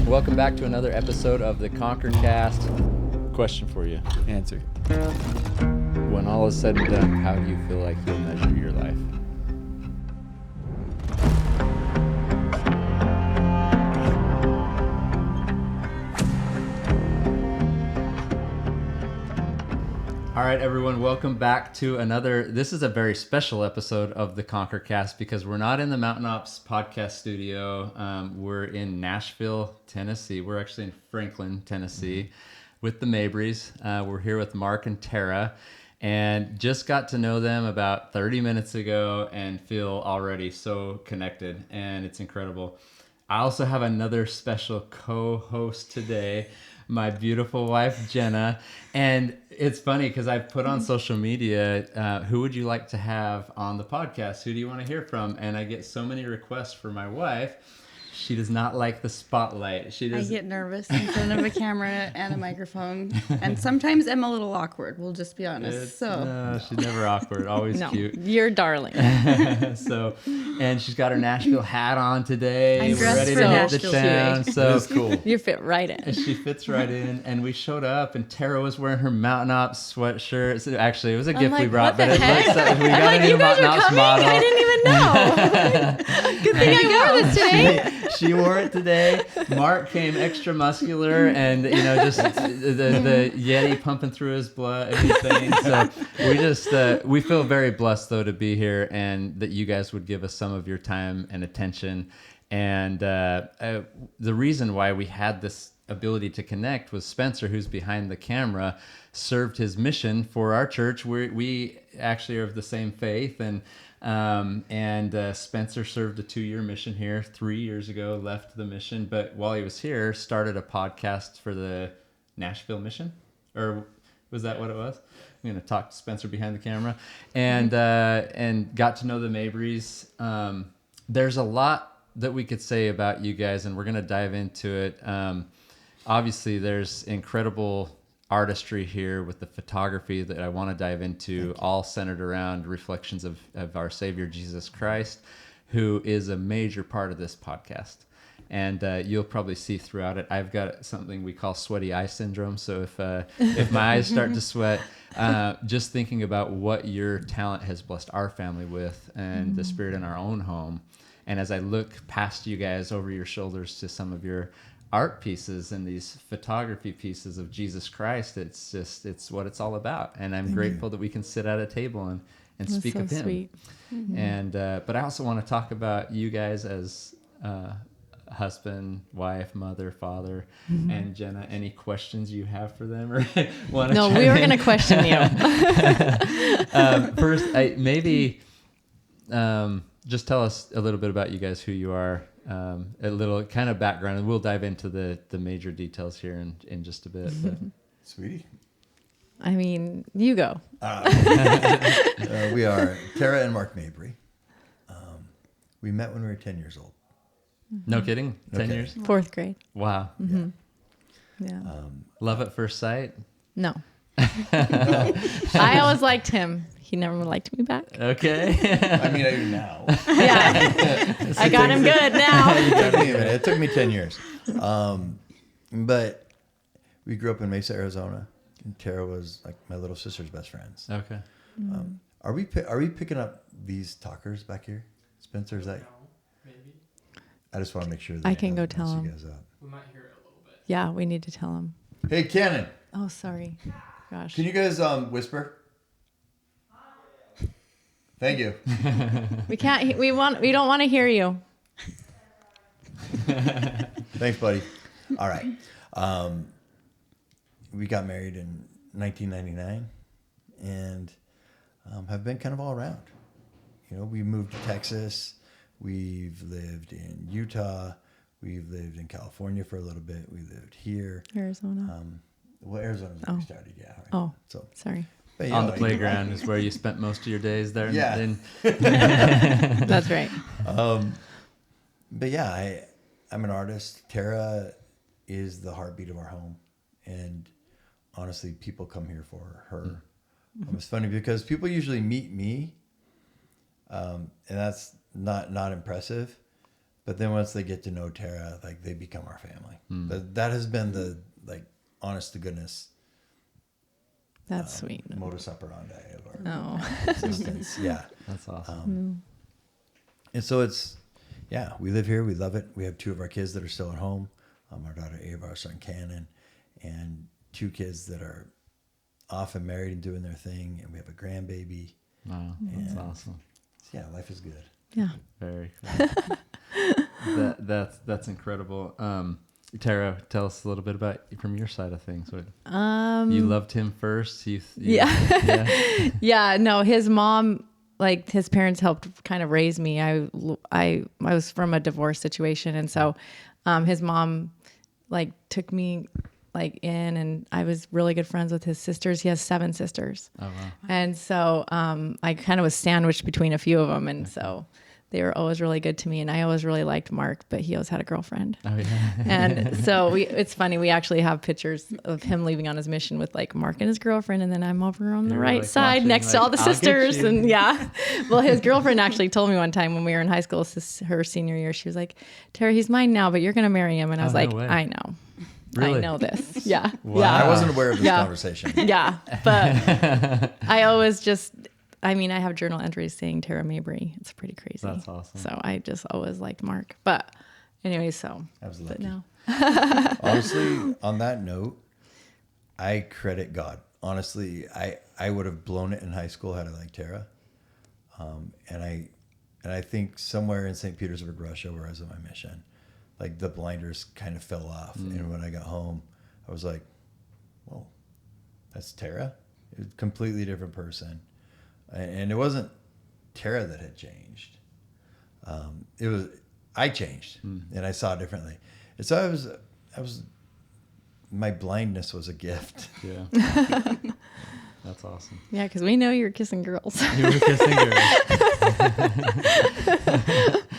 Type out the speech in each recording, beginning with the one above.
Welcome back to another episode of the Conquer Cast. Question for you. Answer. When all is said and done, how do you feel like you'll measure your life? All right, everyone, welcome back to this is a very special episode of the Conquer Cast because we're not in the MTN Ops podcast studio. We're in Nashville, Tennessee. We're actually in Franklin, Tennessee with the Mabrys. We're here with Mark and Tara and just got to know them about 30 minutes ago and feel already so connected, and it's incredible. I also have another special co-host today, my beautiful wife, Jenna. And it's funny because I've put on social media, who would you like to have on the podcast? Who do you want to hear from? And I get so many requests for my wife. She does not like the spotlight. I get nervous in front of a camera and a microphone. And sometimes I'm a little awkward, we'll just be honest. She's never awkward, always cute. You're darling. And she's got her Nashville hat on today. I'm dressed for Nashville town. So it's cool. You fit right in. And she fits right in. And we showed up, and Tara was wearing her MTN Ops sweatshirt. So actually, it was a gift we brought, but it looks like we got a new MTN Ops model. I didn't even know. Good thing I wore this today. She wore it today. Mark came extra muscular and, just the Yeti pumping through his blood and his veins. So we feel very blessed, though, to be here and that you guys would give us some of your time and attention. And the reason why we had this ability to connect was Spencer, who's behind the camera, served his mission for our church. We actually are of the same faith, and Spencer served a 2-year mission here 3 years ago, left the mission, but while he was here, started a podcast for the Nashville mission, or was that what it was? I'm going to talk to Spencer behind the camera, and got to know the Mabrys. There's a lot that we could say about you guys, and we're going to dive into it. Obviously, there's incredible artistry here with the photography that I want to dive into, all centered around reflections of our Savior Jesus Christ, who is a major part of this podcast. And you'll probably see throughout it, I've got something we call sweaty eye syndrome. So if my eyes start to sweat, just thinking about what your talent has blessed our family with and the Spirit in our own home. And as I look past you guys over your shoulders to some of your art pieces and these photography pieces of Jesus Christ, it's what it's all about. And I'm grateful that we can sit at a table and speak of him. Sweet. Mm-hmm. And but I also want to talk about you guys as husband, wife, mother, father, and Jenna. Any questions you have for them, or want to? No, we were going to question you. First, just tell us a little bit about you guys, who you are. A little kind of background, and we'll dive into the major details here in just a bit. But. Sweetie. I mean, you go. We are Trevor and Mark Mabry. We met when we were 10 years old. No kidding? 10 kidding. years? 4th grade. Wow. Mm-hmm. Yeah. Love at first sight? No. I always liked him. He never liked me back. Okay. I mean, I do now. Yeah. I got him good now. It took me 10 years. But we grew up in Mesa, Arizona, and Tara was like my little sister's best friends. Okay. Are we picking up these talkers back here? Spencer, is that? No, maybe. I just want to make sure that I can go tell him. you guys up. We might hear it a little bit. Yeah, we need to tell him. Hey, Cannon, Oh, sorry. Gosh. can you guys whisper? Thank you. We can't. We don't want to hear you. Thanks, buddy. All right. We got married in 1999 and have been kind of all around. We moved to Texas. We've lived in Utah. We've lived in California for a little bit. We lived here. Arizona. Arizona's where we started, yeah. Right. Oh, So, sorry. but, On the playground is where you spent most of your days there. Yeah. That's right. But yeah, I'm an artist. Tara is the heartbeat of our home. And honestly, people come here for her. It's funny because people usually meet me, and that's not impressive. But then once they get to know Tara, like they become our family. That has been the like honest to goodness That's sweet. modus operandi of our Oh. existence. Yeah. That's awesome. And so we live here. We love it. We have 2 of our kids that are still at home. Our daughter Ava, our son Cannon, and 2 kids that are off and married and doing their thing. And we have a grandbaby. Wow, that's awesome. Yeah, life is good. Yeah. Very cool. That's incredible. Tara, tell us a little bit about from your side of things. You loved him first. Yeah. Yeah. No, his mom, like his parents helped kind of raise me. I was from a divorce situation. And so, his mom like took me like in, and I was really good friends with his sisters. He has 7 sisters. Oh, wow. And so, I kind of was sandwiched between a few of them. And so they were always really good to me. And I always really liked Mark, but he always had a girlfriend. Oh, yeah. And so it's funny. We actually have pictures of him leaving on his mission with like Mark and his girlfriend. And then I'm over on the You're, right like, side watching, next to like, all the "I'll get sisters. you." And yeah, well, his girlfriend actually told me one time when we were in high school, her senior year, she was like, Tara, he's mine now, but you're going to marry him. And I was no like, way. I know. Really? I know this. Yeah. Wow. Yeah. I wasn't aware of this Yeah. conversation. Yeah. But I always I have journal entries saying Trevor Mabry. It's pretty crazy. That's awesome. So I just always liked Mark. But anyway, so. I was But lucky. no. Honestly, on that note, I credit God. Honestly, I would have blown it in high school had I liked Tara. And I think somewhere in St. Petersburg, Russia, where I was on my mission, like the blinders kind of fell off. And when I got home, I was like, whoa, that's Tara? It was a completely different person. And it wasn't Tara that had changed. It was, I changed and I saw it differently. And so I was, my blindness was a gift. Yeah. That's awesome. Yeah, because we know you're kissing girls. You were kissing girls.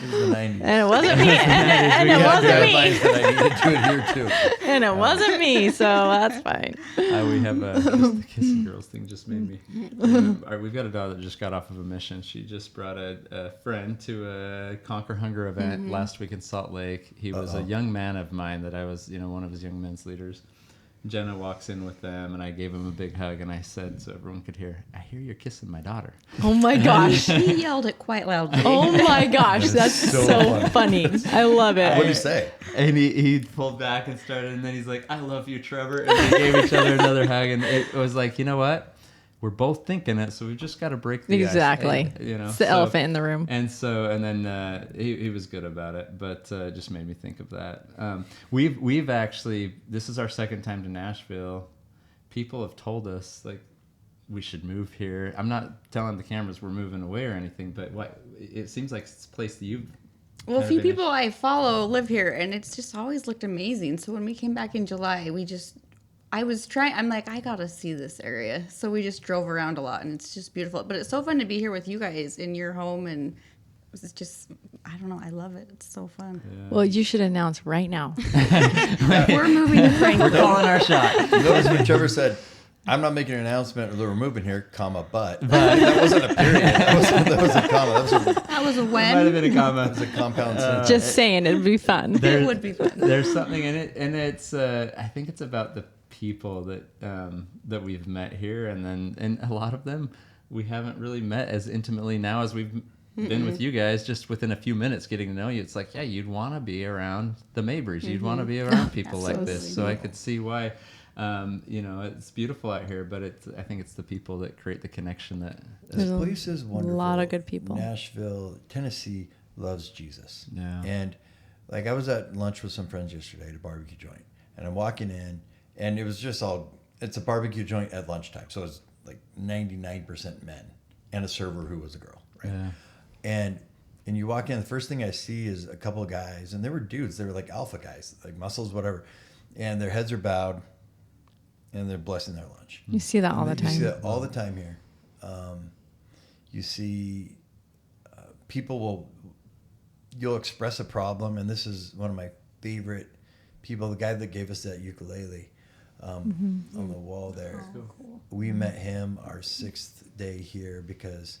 It was the 90s. And it wasn't me. And We it got wasn't me. Guidelines that I needed to adhere to. And it wasn't me. So that's fine. We have just the kissing girls thing just made me. We've got a daughter that just got off of a mission. She just brought a friend to a Conquer Hunger event last week in Salt Lake. He was a young man of mine that I was, one of his young men's leaders. Jenna walks in with them, and I gave him a big hug, and I said, so everyone could hear, I hear you're kissing my daughter. Oh my gosh. He yelled it quite loudly. Oh my gosh. That's so so funny. I love it. What did he say? And he pulled back and started, and then he's like, I love you, Trevor. And they gave each other another hug, and it was like, you know what? We're both thinking it, so we've just got to break the ice. Exactly. It's the elephant in the room. And then he was good about it, but just made me think of that. We've actually, this is our second time to Nashville. People have told us like we should move here. I'm not telling the cameras we're moving away or anything, but it seems like it's a place that you've. Well, a kind few of been people I follow live here, and it's just always looked amazing. So when we came back in July, I'm like, I gotta see this area. So we just drove around a lot, and it's just beautiful. But it's so fun to be here with you guys in your home, and it's just, I don't know, I love it. It's so fun. Well, you should announce right now. We're moving to Frankfurt. We're calling our shot. Notice when Trevor said, I'm not making an announcement that we're moving here, comma, but. That wasn't a period. That was a comma. That was a Might have when. been a comment. That was a compound sentence. Just saying, it'd be fun. It would be fun. There's something in it, and it's I think it's about the people that we've met here, and a lot of them we haven't really met as intimately now as we've been with you guys. Just within a few minutes getting to know you, it's like, yeah, you'd want to be around the Mabrys, you'd want to be around people like so this. So I could see why. It's beautiful out here, but I think it's the people that create the connection that. This place is wonderful. A lot of good people. Nashville, Tennessee loves Jesus. Yeah. And like I was at lunch with some friends yesterday at a barbecue joint, and I'm walking in, and it was just it's a barbecue joint at lunchtime. So it's like 99% men and a server who was a girl. Right. Yeah. And you walk in, the first thing I see is a couple of guys, and they were dudes. They were like alpha guys, like muscles, whatever. And their heads are bowed, and they're blessing their lunch. You see that all the You see time. that all the time here. You see people you'll express a problem, and this is one of my favorite people, the guy that gave us that ukulele on the wall there. We met him our 6th day here because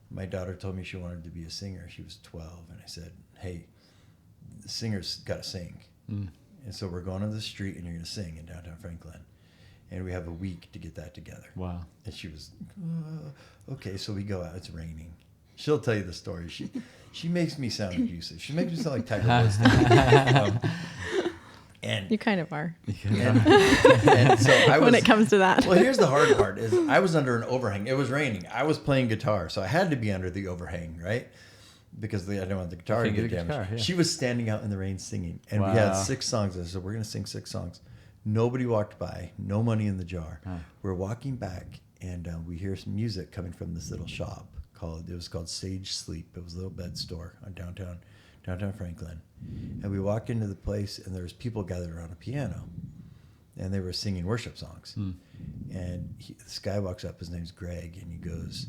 my daughter told me she wanted to be a singer. She was 12, and I said, hey, the singer's got to sing. And so we're going on the street and you're going to sing in downtown Franklin. And we have a week to get that together. Wow. And she was, okay, so we go out. It's raining. She'll tell you the story. She makes me sound abusive. She makes me sound like Tiger Woods. And You kind of are and so I was, when it comes to that. well, here's the hard part is I was under an overhang. It was raining. I was playing guitar, so I had to be under the overhang, right? Because I didn't want the guitar to Can't get get a damaged. guitar, yeah. She was standing out in the rain singing, and we had 6 songs. I said, we're going to sing 6 songs. Nobody walked by, no money in the jar. We're walking back, and we hear some music coming from this little shop. It was called Sage Sleep. It was a little bed store on downtown Franklin. And we walked into the place, and there was people gathered around a piano, and they were singing worship songs. And this guy walks up. His name's Greg, and he goes,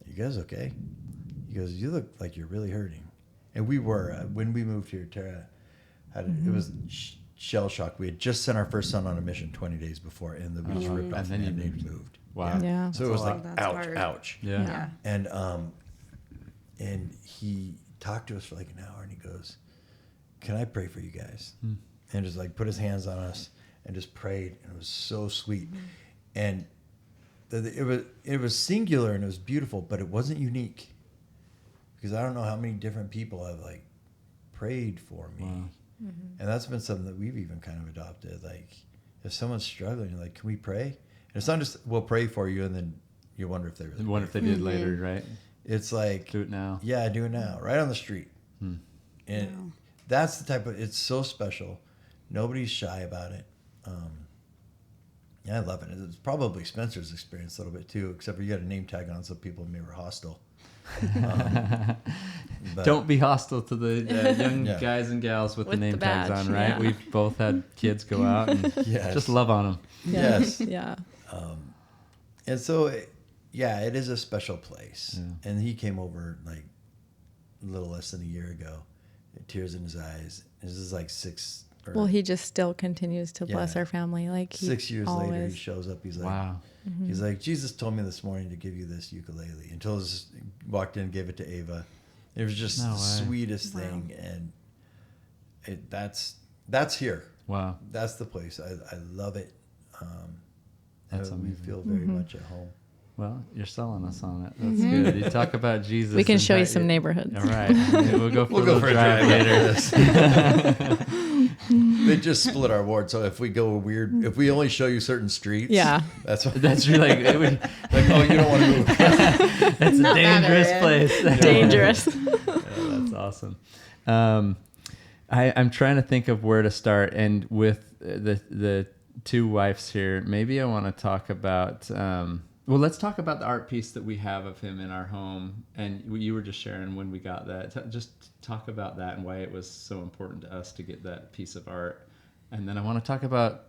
"You guys okay?" He goes, "You look like you're really hurting." And we were when we moved here. Tara it was shell shock. We had just sent our first son on a mission 20 days before, and the beach ripped off, And then and you they moved. Wow. Yeah. So it was like, That's ouch, hard. ouch. Yeah. And he talked to us for like an hour, and he goes, "Can I pray for you guys?" And just like put his hands on us and just prayed, and it was so sweet. And it was singular and it was beautiful, but it wasn't unique, because I don't know how many different people have like prayed for me. Wow. And that's been something that we've even kind of adopted. Like if someone's struggling, you're like, "Can we pray?" And it's not just we'll pray for you and then you wonder if they really What if they did later, right? It's like, Do it now. yeah, do it now, right on the street. And that's the type of, it's so special. Nobody's shy about it. Yeah, I love it. It's probably Spencer's experience a little bit too, except for you got a name tag on, so people maybe were hostile. But Don't be hostile to the young Yeah. guys and gals with the With name the tags badge, on, right? yeah. We've both had kids go out and Yes. just love on them. Yes. Yeah. And so, it is a special place. Yeah. And he came over like a little less than a year ago, tears in his eyes. This is like 6 or Well, he just still continues to bless Yeah. our family. Like he 6 years later, he always- shows up. He's like, Wow. He's like, "Jesus told me this morning to give you this ukulele." Until he walked in and gave it to Ava. It was just No the way. sweetest thing, and that's here. Wow. That's the place. I love it. That's we amazing. feel very much at home. Well, you're selling us on it. That's good. You talk about Jesus. We can and show you how some neighborhoods. All right. We'll go for, We'll a go little for a drive drive later. They just split our ward, so if we go weird, if we only show you certain streets, Yeah. that's what. That's really like, it would, Like, oh, you don't want to move. it's a Not that dangerous area. place. Dangerous. Yeah, that's awesome. I'm trying to think of where to start, and with the 2 wives here, maybe I want to talk about. Well, let's talk about the art piece that we have of him in our home, and you were just sharing when we got that. Just talk about that and why it was so important to us to get that piece of art, and then I want to talk about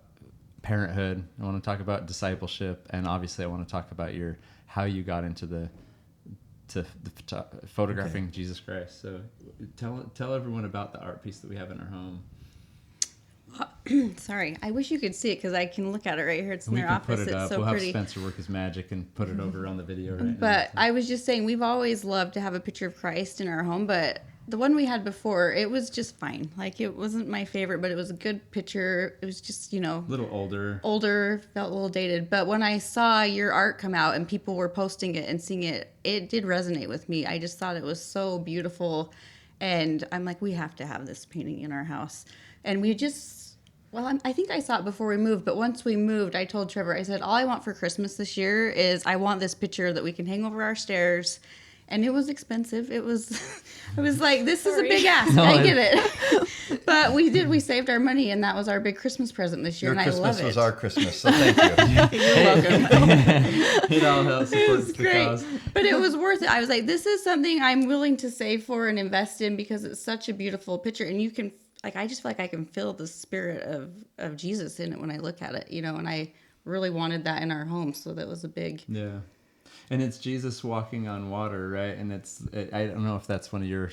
parenthood. I want to talk about discipleship, and obviously I want to talk about how you got into the photographing Jesus Christ. So tell everyone about the art piece that we have in our home. Sorry, I wish you could see it because I can look at it right here. It's in We their can office. put it It's up. so We'll have pretty. Spencer work his magic and put it over on the video right But now. I was just saying, we've always loved to have a picture of Christ in our home, but the one we had before, it was just fine. Like, it wasn't my favorite, but it was a good picture. It was just, A little older. felt a little dated. But when I saw your art come out and people were posting it and seeing it, it did resonate with me. I just thought it was so beautiful. And I'm like, we have to have this painting in our house. And we just... Well, I think I saw it before we moved, but once we moved, I told Trevor, I said, all I want for Christmas this year is I want this picture that we can hang over our stairs. And it was expensive. It was, I was like, this is a big ask. I get it. But we saved our money, and that was our big Christmas present this year, Your and I Christmas love it. was our Christmas, so thank you. You're welcome. It all helps It supports was the great. cause. But it was worth it. I was like, this is something I'm willing to save for and invest in because it's such a beautiful picture. And you can, like, I just feel like I can feel the spirit of Jesus in it when I look at it, and I really wanted that in our home. So that was a big... Yeah. And it's Jesus walking on water, right? And I don't know if that's one of your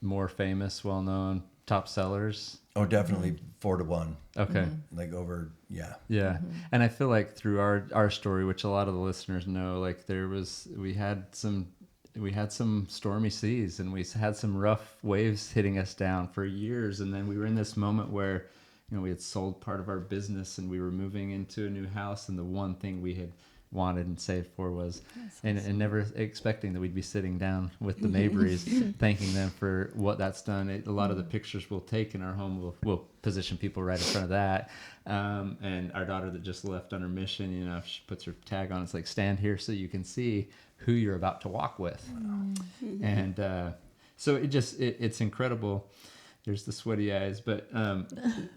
more famous, well-known top sellers. Oh, definitely 4 to 1. Okay. Like over, yeah. Yeah. And I feel like through our story, which a lot of the listeners know, like we had some we had some stormy seas, and we had some rough waves hitting us down for years. And then we were in this moment where, we had sold part of our business and we were moving into a new house, and the one thing we had wanted and saved for was, and never expecting that we'd be sitting down with the Mabrys, thanking them for what that's done. A lot of the pictures we'll take in our home, we'll position people right in front of that. And our daughter that just left on her mission, if she puts her tag on, it's like, stand here so you can see who you're about to walk with. And so it's incredible. There's the sweaty eyes, but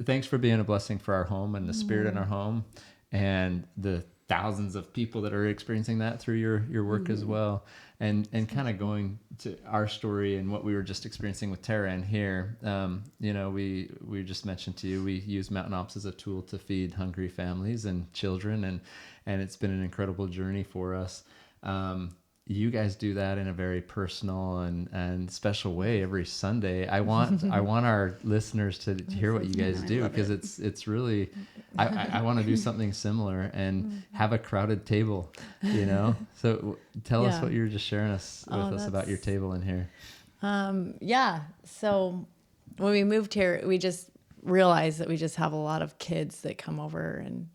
thanks for being a blessing for our home and the spirit in our home, and the thousands of people that are experiencing that through your work as well. And kind of going to our story and what we were just experiencing with Tara in here, we just mentioned to you, we use MTN Ops as a tool to feed hungry families and children, and it's been an incredible journey for us. You guys do that in a very personal and special way every Sunday. I want our listeners to hear what you guys do, because it's really, I want to do something similar and have a crowded table, So tell us what you were just sharing with us about your table in here. So when we moved here, we just realized that we just have a lot of kids that come over and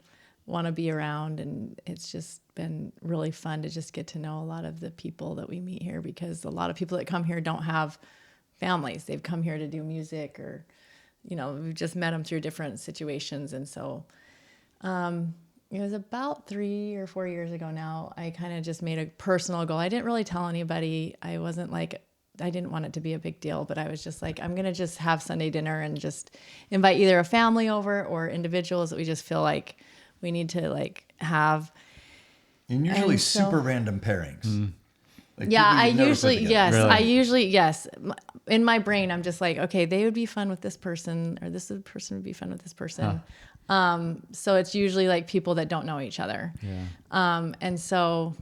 want to be around, and it's just been really fun to just get to know a lot of the people that we meet here, because a lot of people that come here don't have families. They've come here to do music, or we've just met them through different situations. And so it was about 3 or 4 years ago now, I kind of just made a personal goal. I didn't really tell anybody. I didn't want it to be a big deal, but I was just like, I'm going to just have Sunday dinner and just invite either a family over or individuals that we just feel like we need to have. And usually super random pairings. I usually, yes. In my brain, I'm just like, okay, they would be fun with this person, or this person would be fun with this person. So it's usually like people that don't know each other. And so,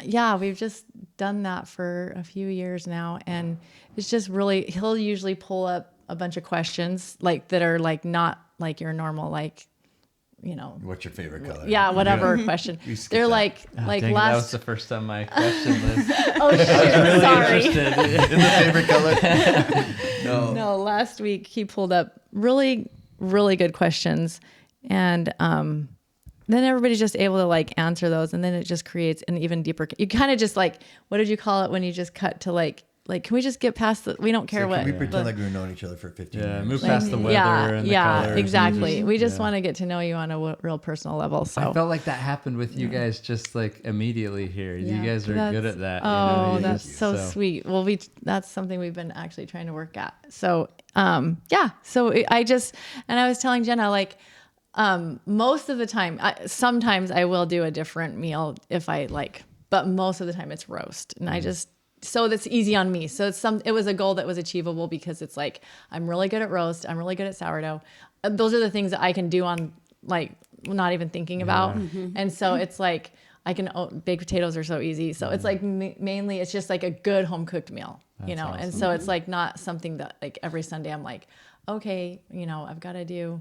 we've just done that for a few years now. And it's just really, he'll usually pull up a bunch of questions that are not like your normal, what's your favorite color? Yeah, whatever question. They're that. Last. That was the first time my question list. Oh shit! Sorry. In the favorite color? No. Last week he pulled up really, really good questions, and then everybody's just able to answer those, and then it just creates an even deeper. You kind of just what did you call it when you just cut to can we just get past we don't care what. Can we pretend like we've known each other for 15 years? Move past the weather and the colors. Exactly. We just want to get to know you on a real personal level. So I felt like that happened with you guys just immediately here. Yeah. You guys are good at that. That's so sweet. Well, that's something we've been actually trying to work at. So, so I was telling Jenna, most of the time, sometimes I will do a different meal if I but most of the time it's roast. And so that's easy on me. So it was a goal that was achievable, because it's I'm really good at roast. I'm really good at sourdough. Those are the things that I can do on not even thinking about. And so it's I can, baked potatoes are so easy. So it's mainly, it's just a good home cooked meal, That's awesome. And so it's not something that every Sunday I'm okay, I've got to do,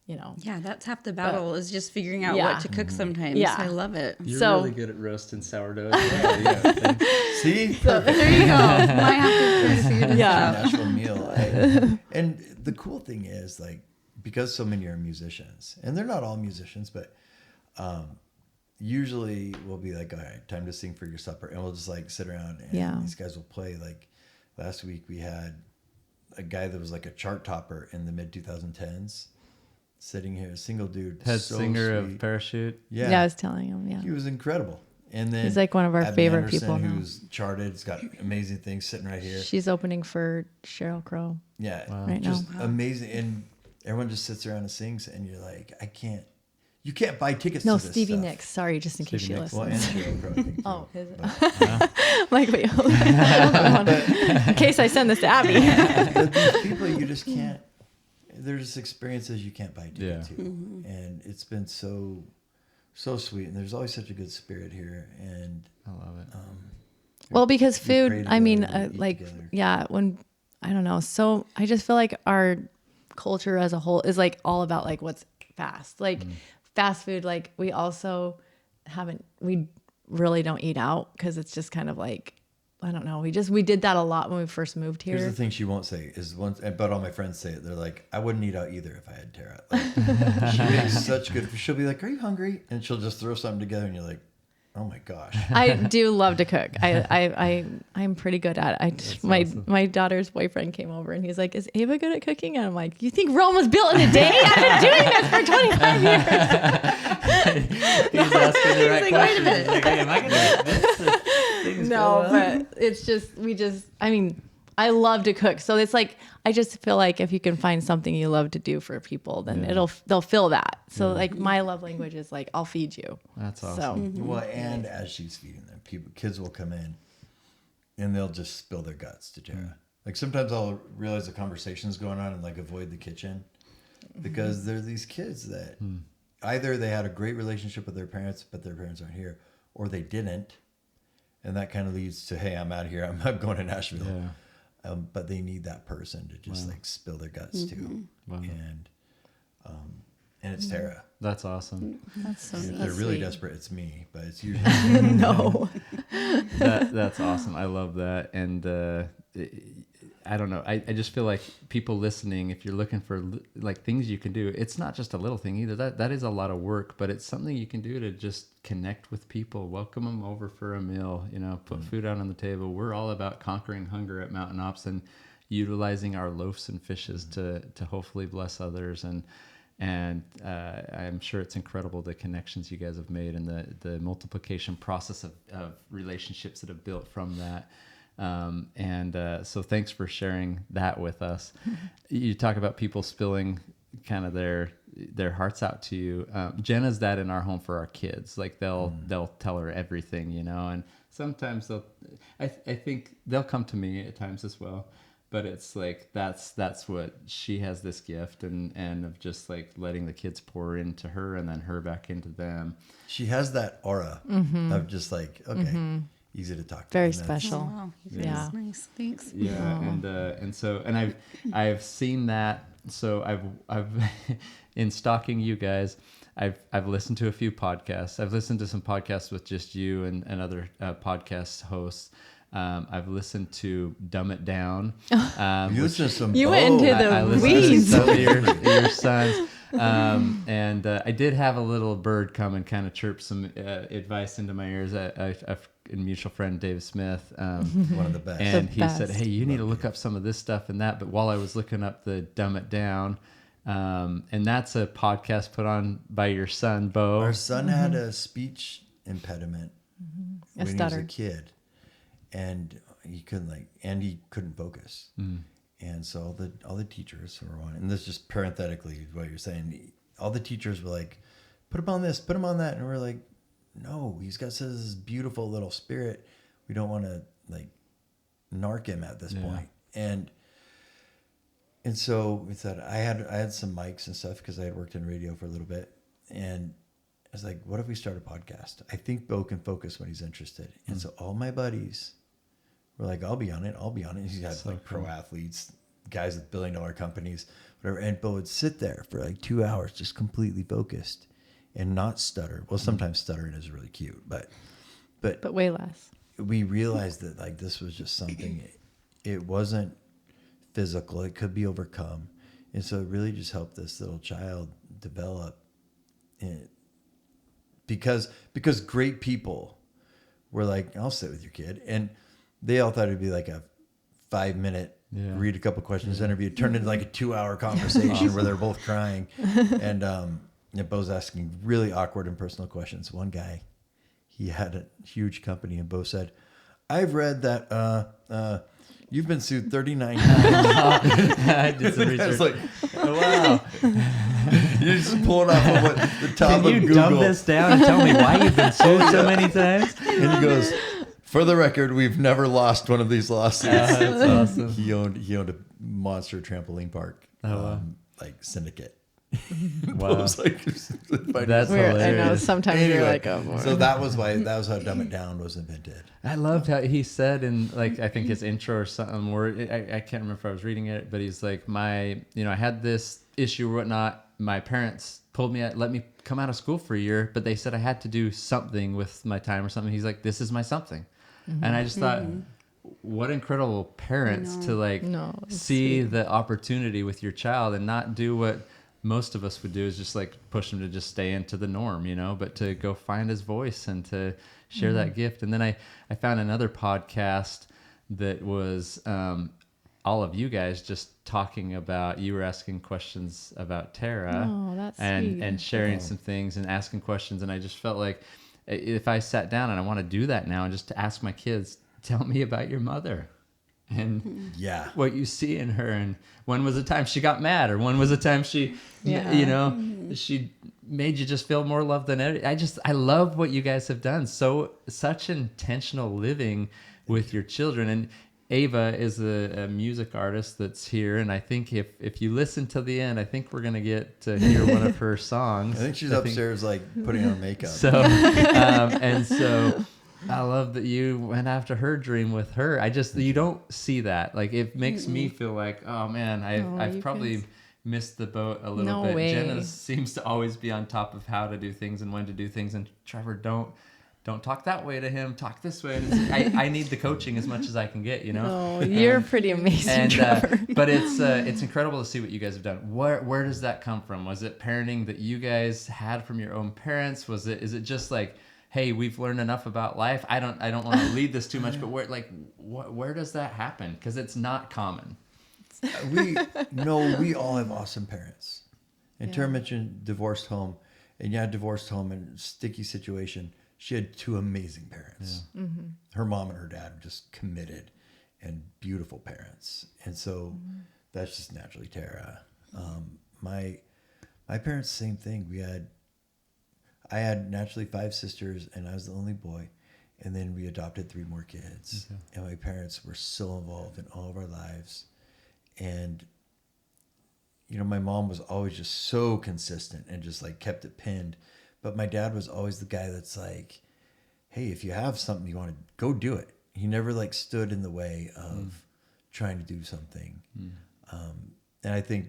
Yeah, that's half the battle is just figuring out what to cook sometimes. Yeah. I love it. You're really good at roast and sourdough as well. See? So, there you go. Might have to figure this out. National meal. And the cool thing is, because so many are musicians, and they're not all musicians, but usually we'll be all right, time to sing for your supper. And we'll just sit around, and these guys will play. Last week we had a guy that was a chart topper in the mid 2010s. Sitting here, a single dude, head singer of Parachute. Yeah, I was telling him. Yeah, he was incredible. And then he's one of our Abby favorite Anderson, people now. Who's charted, has got amazing things sitting right here. She's opening for Sheryl Crow. Yeah, right just now. Amazing. And everyone just sits around and sings, and you're you can't buy tickets. No, to this Stevie stuff. Nicks. Sorry, just in case she listens. Well, and Sheryl Crow, I think, oh, is it? But, wait, hold on. In case I send this to Abby. but these people, you just can't. There's experiences you can't buy tickets to, and it's been so sweet. And there's always such a good spirit here, and I love it. Well, because food, together. when I don't know, so I just feel our culture as a whole is all about what's fast, fast food. We also we really don't eat out, because it's just kind of I don't know. We did that a lot when we first moved Here's the here. thing she won't say is once, but all my friends say it. They're like, I wouldn't eat out either if I had Tara. Like, she makes such good. She'll be like, "Are you hungry?" And she'll just throw something together, and you're like, "Oh my gosh." I do love to cook. I'm pretty good at it. My daughter's boyfriend came over and he's like, "Is Ava good at cooking?" And I'm like, "You think Rome was built in a day? I've been doing this for 25 years." He's asking the right like, question. wait a minute. He's like, hey, am I gonna get this? Things No, going on. but it's just I mean, I love to cook. So it's like I just feel like if you can find something you love to do for people, then they'll feel that. So like my love language is like I'll feed you. That's So awesome. Well, and as she's feeding them, kids will come in, and they'll just spill their guts to Tara. Like sometimes I'll realize a conversation's going on and like avoid the kitchen, because there are these kids that either they had a great relationship with their parents, but their parents aren't here, or they didn't. And that kind of leads to, hey, I'm out of here. I'm not going to Nashville. Yeah. But they need that person to just like spill their guts to. Wow. And it's Tara. That's awesome. That's so If neat. they're really desperate, it's me. But it's usually no. That's awesome. I love that. And I don't know. I just feel like people listening, if you're looking for like things you can do, it's not just a little thing either. That is a lot of work, but it's something you can do to just connect with people, welcome them over for a meal, put food out on the table. We're all about conquering hunger at MTN Ops and utilizing our loaves and fishes to hopefully bless others. And I'm sure it's incredible the connections you guys have made and the multiplication process of relationships that have built from that. So thanks for sharing that with us. You talk about people spilling kind of their hearts out to you. Jenna's that in our home for our kids. Like they'll tell her everything, and sometimes I think they'll come to me at times as well. But it's like that's what she has, this gift and of just like letting the kids pour into her and then her back into them. she has that aura of just like, okay, easy to talk to. Very And that's- special. Oh, wow. Yeah. That's nice. Thanks. Yeah, and I've seen that. So I've in stalking you guys, I've listened to a few podcasts. I've listened to some podcasts with just you and other podcast hosts. I've listened to Dumb It Down. You listen to some. You went into the I listened weeds. to some of your sons. And I did have a little bird come and kind of chirp some advice into my ears. A mutual friend, Dave Smith. One of the best. And The he said, best. hey, you need to look up some of this stuff and that. But while I was looking up the Dumb It Down, and that's a podcast put on by your son, Bo. Our son had a speech impediment A when he stutter. was a kid, and he couldn't focus. And so all the teachers were on, and this is just parenthetically what you're saying. All the teachers were like, "Put him on this, put him on that," and we're like, "No, he's got such this beautiful little spirit. We don't want to like narc him at this point." And so we said, I had some mics and stuff because I had worked in radio for a little bit, and I was like, "What if we start a podcast? I think Bo can focus when he's interested." And so all my buddies were like, I'll be on it. He's got So like cool. pro athletes, guys with $1 billion companies, whatever. And Bo would sit there for like 2 hours, just completely focused and not stutter. Well, sometimes stuttering is really cute, but way less. we realized that like this was just something. It wasn't physical. It could be overcome, and so it really just helped this little child develop. And because great people were like, "I'll sit with your kid," and they all thought it'd be like a 5-minute read a couple questions interview. It turned into like a 2-hour conversation where they're both crying, and Bo's asking really awkward and personal questions. One guy, he had a huge company, and Bo said, "I've read that you've been sued 39 times." I did some I was research. like, Oh, wow. you're just pulling off of what the top Can of you Google. dumb this down and tell me why you've been sued so many times? And he goes, "For the record, we've never lost one of these lawsuits." That's awesome. He owned a monster trampoline park, like syndicate. Wow. That's That's I know hilarious. sometimes you're like, oh, boy. So that was how Dumb It Down was invented. I loved how he said in like I think his intro or something where I can't remember if I was reading it, but he's like I had this issue or whatnot. My parents told me let me come out of school for a year, but they said I had to do something with my time or something. He's like, this is my something, and I just thought, what incredible parents to like No, it's see sweet. the opportunity with your child and not do what most of us would do, is just like push him to just stay into the norm, but to go find his voice and to share that gift. And then I found another podcast that was all of you guys just talking about, you were asking questions about Tara Oh, that's and sweet. sharing some things and asking questions. And I just felt like if I sat down, and I want to do that now, and just to ask my kids, tell me about your mother and Yeah. what you see in her, and when was the time she got mad, or when was the time she she made you just feel more loved than ever. I love what you guys have done. Such intentional living with your children. And Ava is a music artist that's here, and I think if you listen to the end, I think we're gonna get to hear one of her songs. I think she's upstairs like putting on makeup. So I love that you went after her dream with her. You don't see that. Like, it makes me feel like, oh man, I've you probably guys- missed the boat a little No bit. way. Jenna seems to always be on top of how to do things and when to do things. And Trevor, don't talk that way to him. Talk this way. And I need the coaching as much as I can get. Oh, you're pretty amazing, Trevor. But it's incredible to see what you guys have done. Where does that come from? Was it parenting that you guys had from your own parents? Is it just like, hey, we've learned enough about life? I don't want to lead this too much, but where does that happen? Because it's not common. We all have awesome parents. And Tara mentioned divorced home, and divorced home and sticky situation. She had two amazing parents. Yeah. Mm-hmm. Her mom and her dad were just committed and beautiful parents, and so that's just naturally Tara. My parents, same thing. I had naturally 5 sisters, and I was the only boy, and then we adopted 3 more kids. Okay. And my parents were so involved in all of our lives, and my mom was always just so consistent and just like kept it pinned. But my dad was always the guy that's like, hey, if you have something you want to go do it. He never like stood in the way of trying to do something. And I think,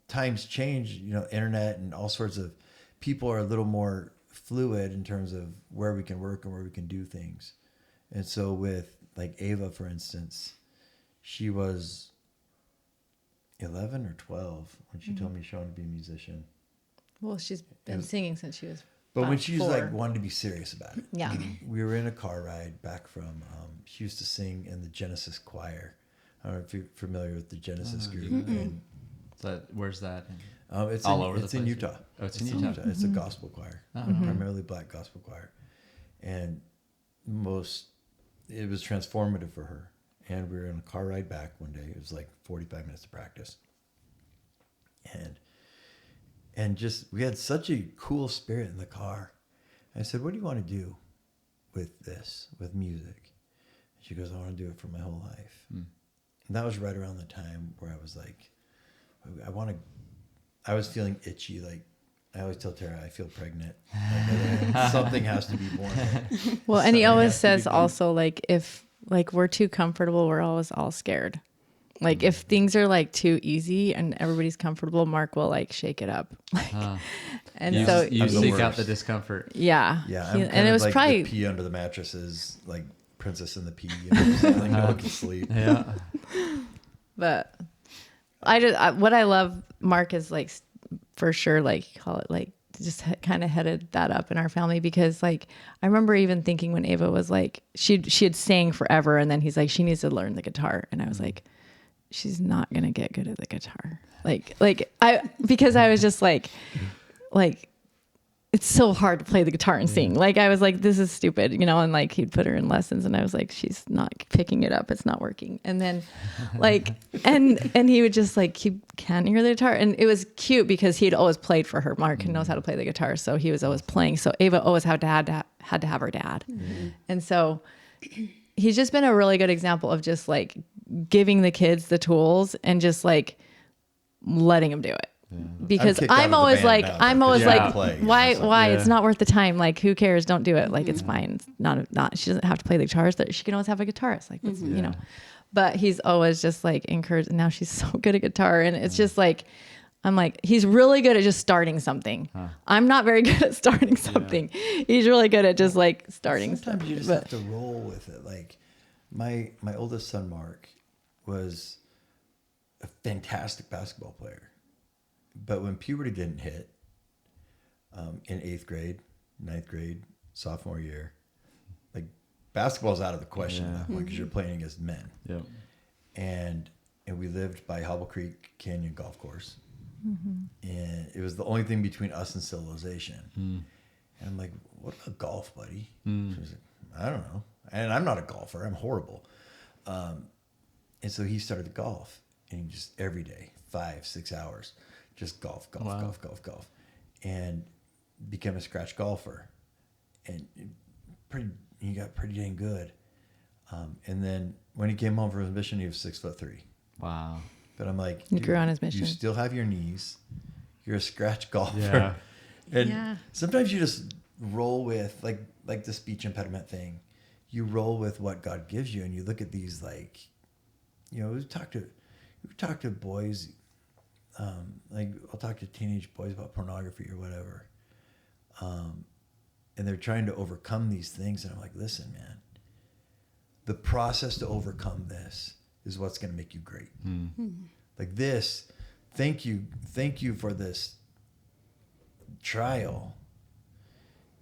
times change, internet and all sorts of people are a little more fluid in terms of where we can work and where we can do things. And so with like Ava, for instance, she was 11 or 12 when she told me she wanted to be a musician. Well, she's been singing since she was But when she was 4. like wanted to be serious about it. Yeah. We were in a car ride back from, she used to sing in the Genesis choir. I don't know if you're familiar with the Genesis group. And, Where's that? it's all in, over the it's in place? Utah. Oh, it's in Utah. It's a gospel choir, primarily black gospel choir. And it was transformative for her. And we were in a car ride back one day. It was like 45 minutes of practice. And just, we had such a cool spirit in the car. I said, what do you want to do with this, with music? She goes, I want to do it for my whole life. And that was right around the time where I was like, I was feeling itchy. Like, I always tell Tara, I feel pregnant. Like, something has to be born. Well, and he Something always has to be says born. also, like, if like we're too comfortable, we're always all scared. Like if things are like too easy and everybody's comfortable, Mark will like shake it up. And You so you I'm the seek out worst. the discomfort. yeah. Yeah, He- I'm kind and it of was like probably the pee under the mattresses, like Princess and the Pea. Like no one can sleep. Yeah. But what I love, Mark is like for sure, like call it like just kind of headed that up in our family, because like I remember even thinking when Ava was like she had sang forever, and then he's like she needs to learn the guitar, and I was like she's not gonna get good at the guitar, because I was just like it's so hard to play the guitar and sing. Like I was like, this is stupid, and like he'd put her in lessons and I was like, she's not picking it up. It's not working. And then like, and he would just like keep handing her the guitar. And it was cute because he'd always played for her. Mark knows how to play the guitar. So he was always playing. So Ava always had to have her dad. And so he's just been a really good example of just like giving the kids the tools and just like letting them do it. Because kicked out of I'm the always band like, now, I'm though, 'cause always you like, gotta play. why, It's like, why? yeah. It's not worth the time. Like, who cares? Don't do it. Like, it's fine. It's not, she doesn't have to play the guitars. That she can always have a guitarist. Like, it's, but he's always just like encouraged. Now she's so good at guitar. And it's just like, I'm like, he's really good at just starting something. I'm not very good at starting something. He's really good at just like starting Sometimes stuff. you just have to roll with it. Like my oldest son, Mark, was a fantastic basketball player. But when puberty didn't hit, in 8th grade, 9th grade, sophomore year, like basketball's out of the question at that point because you're playing against men. Yep. And we lived by Hobble Creek Canyon Golf Course. And it was the only thing between us and civilization. And I'm like, what about golf, buddy? She was like, I don't know. And I'm not a golfer. I'm horrible. And so he started the golf. And he just every day, 5-6 hours, just golf. And became a scratch golfer. And he got pretty dang good. And then when he came home from his mission, he was 6'3". Wow. But I'm like, He grew on his mission. You still have your knees. You're a scratch golfer. Yeah. And sometimes you just roll with like the speech impediment thing. You roll with what God gives you, and you look at these like, we've talked to boys, like I'll talk to teenage boys about pornography or whatever, and they're trying to overcome these things, and I'm like, listen, man, the process to overcome this is what's going to make you great. Like this, thank you for this trial,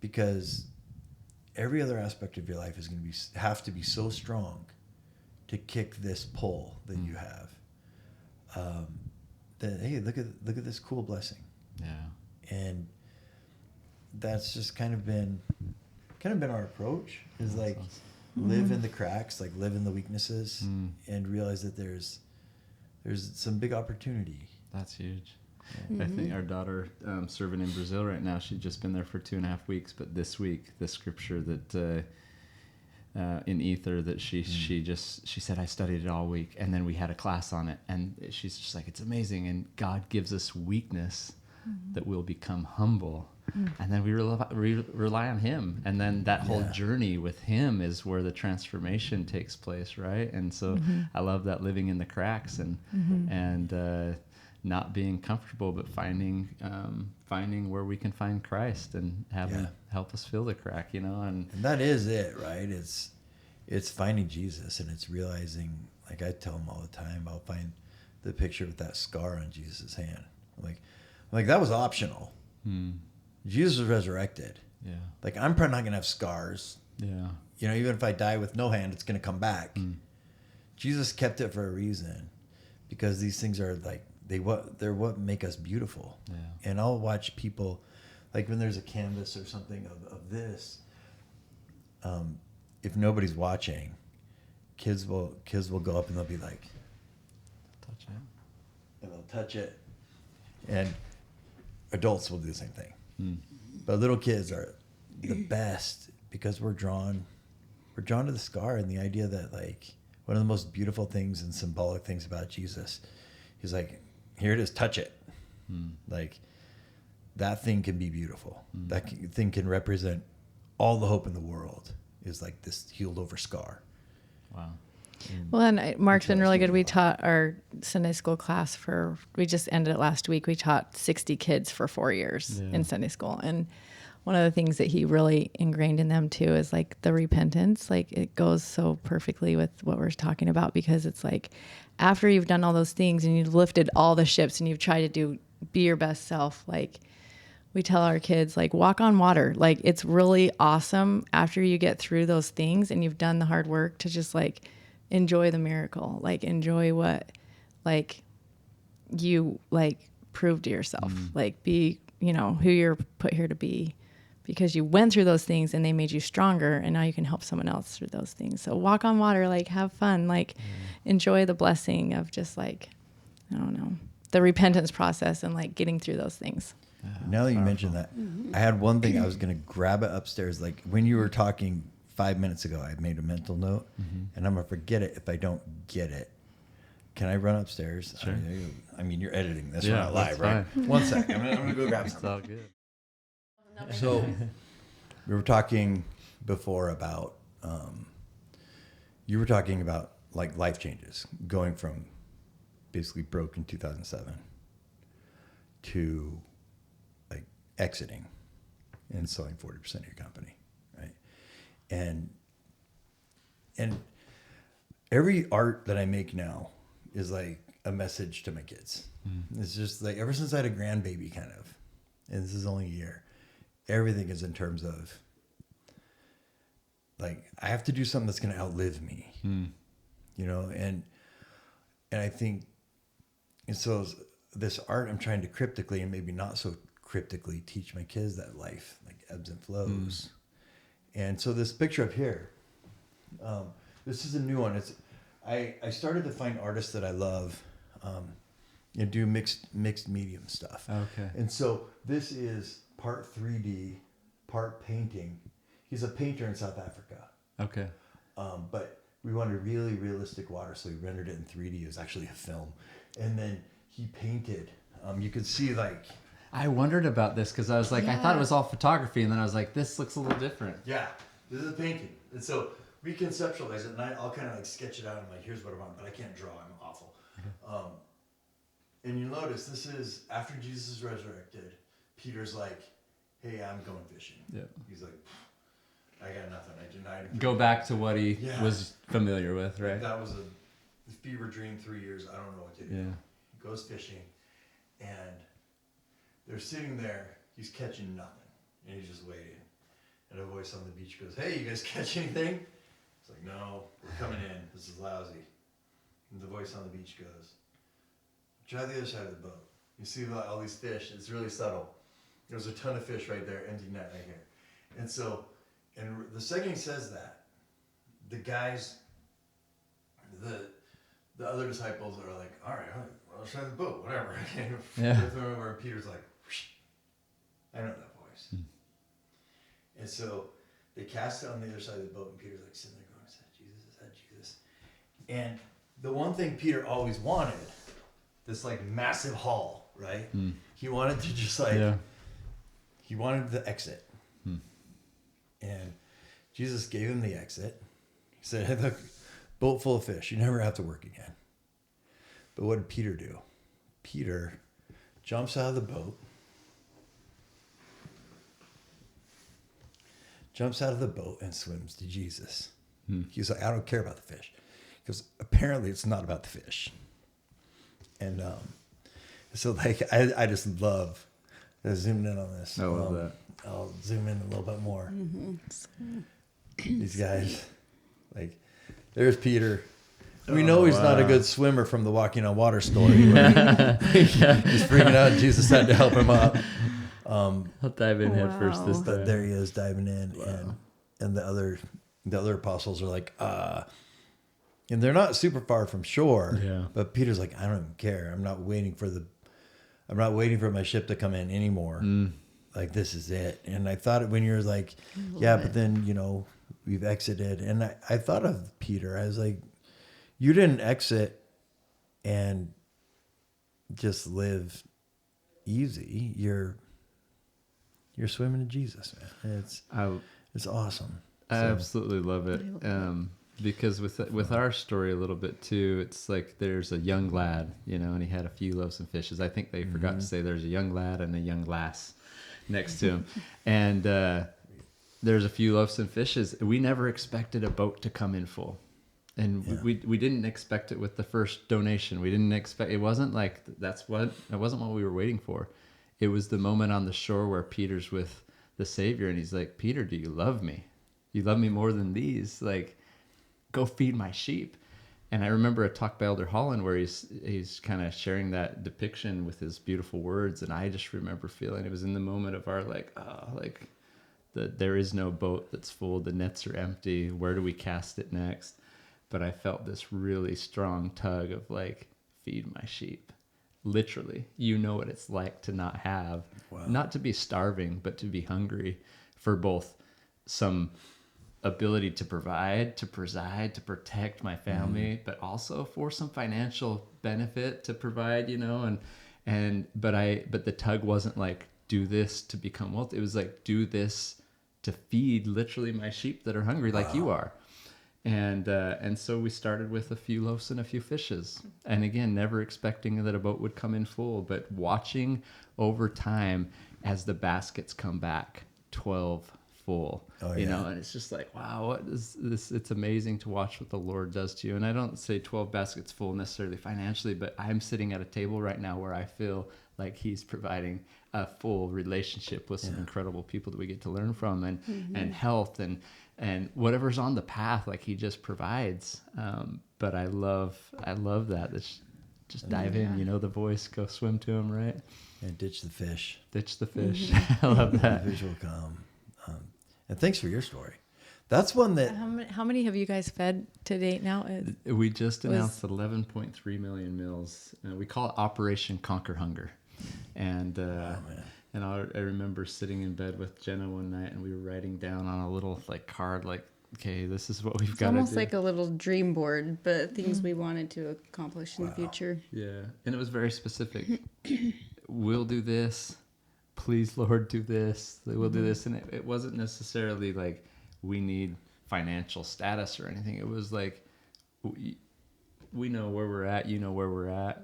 because every other aspect of your life is going to have to be so strong to kick this pull that you have. That hey, look at this cool blessing. Yeah. And that's just kind of been our approach, is like live in the cracks, like live in the weaknesses, and realize that there's some big opportunity. That's huge. I think our daughter serving in Brazil right now, she'd just been there for 2.5 weeks, but this week the scripture that in Ether that she said, I studied it all week, and then we had a class on it, and she's just like, it's amazing, and God gives us weakness that we'll become humble, and then we rely on him, and then that whole journey with him is where the transformation takes place, right? And so I love that, living in the cracks and not being comfortable, but finding where we can find Christ and have him help us fill the crack, and that is it, right? It's finding Jesus, and it's realizing, like I tell them all the time, I'll find the picture with that scar on Jesus' hand. Like that was optional. Jesus was resurrected. Yeah. Like I'm probably not gonna have scars. Yeah. Even if I die with no hand, it's gonna come back. Jesus kept it for a reason, because these things are like they're what make us beautiful. Yeah. And I'll watch people, like when there's a canvas or something of this, if nobody's watching, kids will go up and they'll be like, Touch it. and they'll touch it, and adults will do the same thing. But little kids are the best, because we're drawn to the scar, and the idea that like one of the most beautiful things and symbolic things about Jesus, he's like, here it is, touch it. Like that thing can be beautiful. That thing can represent all the hope in the world, is like this healed over scar. Wow. Well, and Mark's been really good. We taught our Sunday school class we just ended it last week. We taught 60 kids for 4 years in Sunday school. And one of the things that he really ingrained in them too is like the repentance. Like it goes so perfectly with what we're talking about, because it's like after you've done all those things and you've lifted all the ships and you've tried to be your best self, like we tell our kids, like walk on water. Like it's really awesome after you get through those things and you've done the hard work to just like enjoy the miracle, like enjoy what like you like prove to yourself, like be, who you're put here to be, because you went through those things and they made you stronger, and now you can help someone else through those things. So walk on water, like have fun, like enjoy the blessing of just like, I don't know, the repentance process and like getting through those things. Now that you mentioned that, I had one thing I was going to grab it upstairs. Like when you were talking 5 minutes ago, I made a mental note, and I'm going to forget it if I don't get it. Can I run upstairs? Sure. I mean, you're editing this. Yeah, We're not live, that's right? fine. One sec. I'm going to go grab It's something. all good. So we were talking before about, you were talking about like life changes, going from basically broke in 2007. to like exiting and selling 40% of your company, right? And every art that I make now is like a message to my kids. It's just like ever since I had a grandbaby, kind of, and this is only a year, everything is in terms of like I have to do something that's going to outlive me, you know, and I think, and so this art I'm trying to cryptically and maybe not so cryptically teach my kids that life like ebbs and flows. And so this picture up here, this is a new one. It's I started to find artists that I love, and do mixed medium stuff. Okay. And so this is part 3D, part painting. He's a painter in South Africa. Okay. But we wanted really realistic water, so we rendered it in 3D. It was actually a film. And then he painted. You could see like... I wondered about this because I was like, I thought it was all photography, and then I was like, this looks a little different. Yeah, this is a painting. And so we conceptualize it, and I'll kind of like sketch it out. I'm like, here's what I want, but I can't draw. I'm awful. And you'll notice this is after Jesus is resurrected. Peter's like, hey, I'm going fishing. Yeah. He's like, I got nothing. I denied him. Go back to what he was familiar with, right? That was a fever dream, 3 years. I don't know what to do. Yeah. He goes fishing, and they're sitting there. He's catching nothing, and he's just waiting. And a voice on the beach goes, hey, you guys catch anything? It's like, no, we're coming in. This is lousy. And the voice on the beach goes, try the other side of the boat. You see all these fish. It's really subtle. There's a ton of fish right there, empty net right here. And so, and the second he says that, the guys, the other disciples are like, all right, other side of the boat, whatever. Yeah. And Peter's like, whoosh, I know that voice. And so they cast it on the other side of the boat, and Peter's like sitting there going, is that Jesus? Is that Jesus? And the one thing Peter always wanted, this like massive haul, right? He wanted to just like, he wanted the exit. And Jesus gave him the exit. He said, hey, look, boat full of fish. You never have to work again. But what did Peter do? Peter jumps out of the boat. Jumps out of the boat and swims to Jesus. He's like, I don't care about the fish. Because apparently it's not about the fish. And so like I just love zooming in on this. I love that. I'll zoom in a little bit more. These guys, like, there's Peter. We know he's not a good swimmer from the Walking on Water story. He's freaking out. Jesus had to help him up. I'll dive in head first this But time. there he is diving in, and the other apostles are like, and they're not super far from shore. Yeah. But Peter's like, I don't even care. I'm not waiting for my ship to come in anymore. Like, this is it. And I thought when you're like, but then, you know, we've exited. And I thought of Peter. I was like, you didn't exit and just live easy. You're swimming to Jesus, man. It's awesome. I absolutely love it. Because with our story a little bit too, it's like there's a young lad, you know, and he had a few loaves and fishes. I think they forgot to say there's a young lad and a young lass next to him. And there's a few loaves and fishes. We never expected a boat to come in full. And we didn't expect it with the first donation. We didn't expect, it wasn't like, it wasn't what we were waiting for. It was the moment on the shore where Peter's with the Savior, and he's like, Peter, do you love me? You love me more than these? Like, go feed my sheep. And I remember a talk by Elder Holland where he's kind of sharing that depiction with his beautiful words. And I just remember feeling, it was in the moment of our there is no boat that's full. The nets are empty. Where do we cast it next? But I felt this really strong tug of like, feed my sheep. Literally, you know what it's like to not have, not to be starving, but to be hungry for both some ability to provide, to preside, to protect my family, but also for some financial benefit to provide, you know, but the tug wasn't like, do this to become wealthy. It was like, do this to feed literally my sheep that are hungry like you are. And so we started with a few loaves and a few fishes. And again, never expecting that a boat would come in full, but watching over time as the baskets come back, 12 full. Oh, You yeah. know, and it's just like, wow, what is this? It's amazing to watch what the Lord does to you. And I don't say 12 baskets full necessarily financially, but I'm sitting at a table right now where I feel like he's providing a full relationship with some incredible people that we get to learn from, and health and whatever's on the path, like he just provides. But I love that. It's just dive in, you know, the voice, go swim to him, right? And ditch the fish. Ditch the fish. I love that. The fish will come. And thanks for your story. That's one that How many have you guys fed to date now? We just announced 11.3 million meals. We call it Operation Conquer Hunger. And and I remember sitting in bed with Jenna one night, and we were writing down on a little like card, like, okay, this is what we've got to do. Almost like a little dream board, but things we wanted to accomplish in the future. Yeah, and it was very specific. We'll do this. Please, Lord, do this. We'll do this. And it wasn't necessarily like we need financial status or anything. It was like we know where we're at. You know where we're at.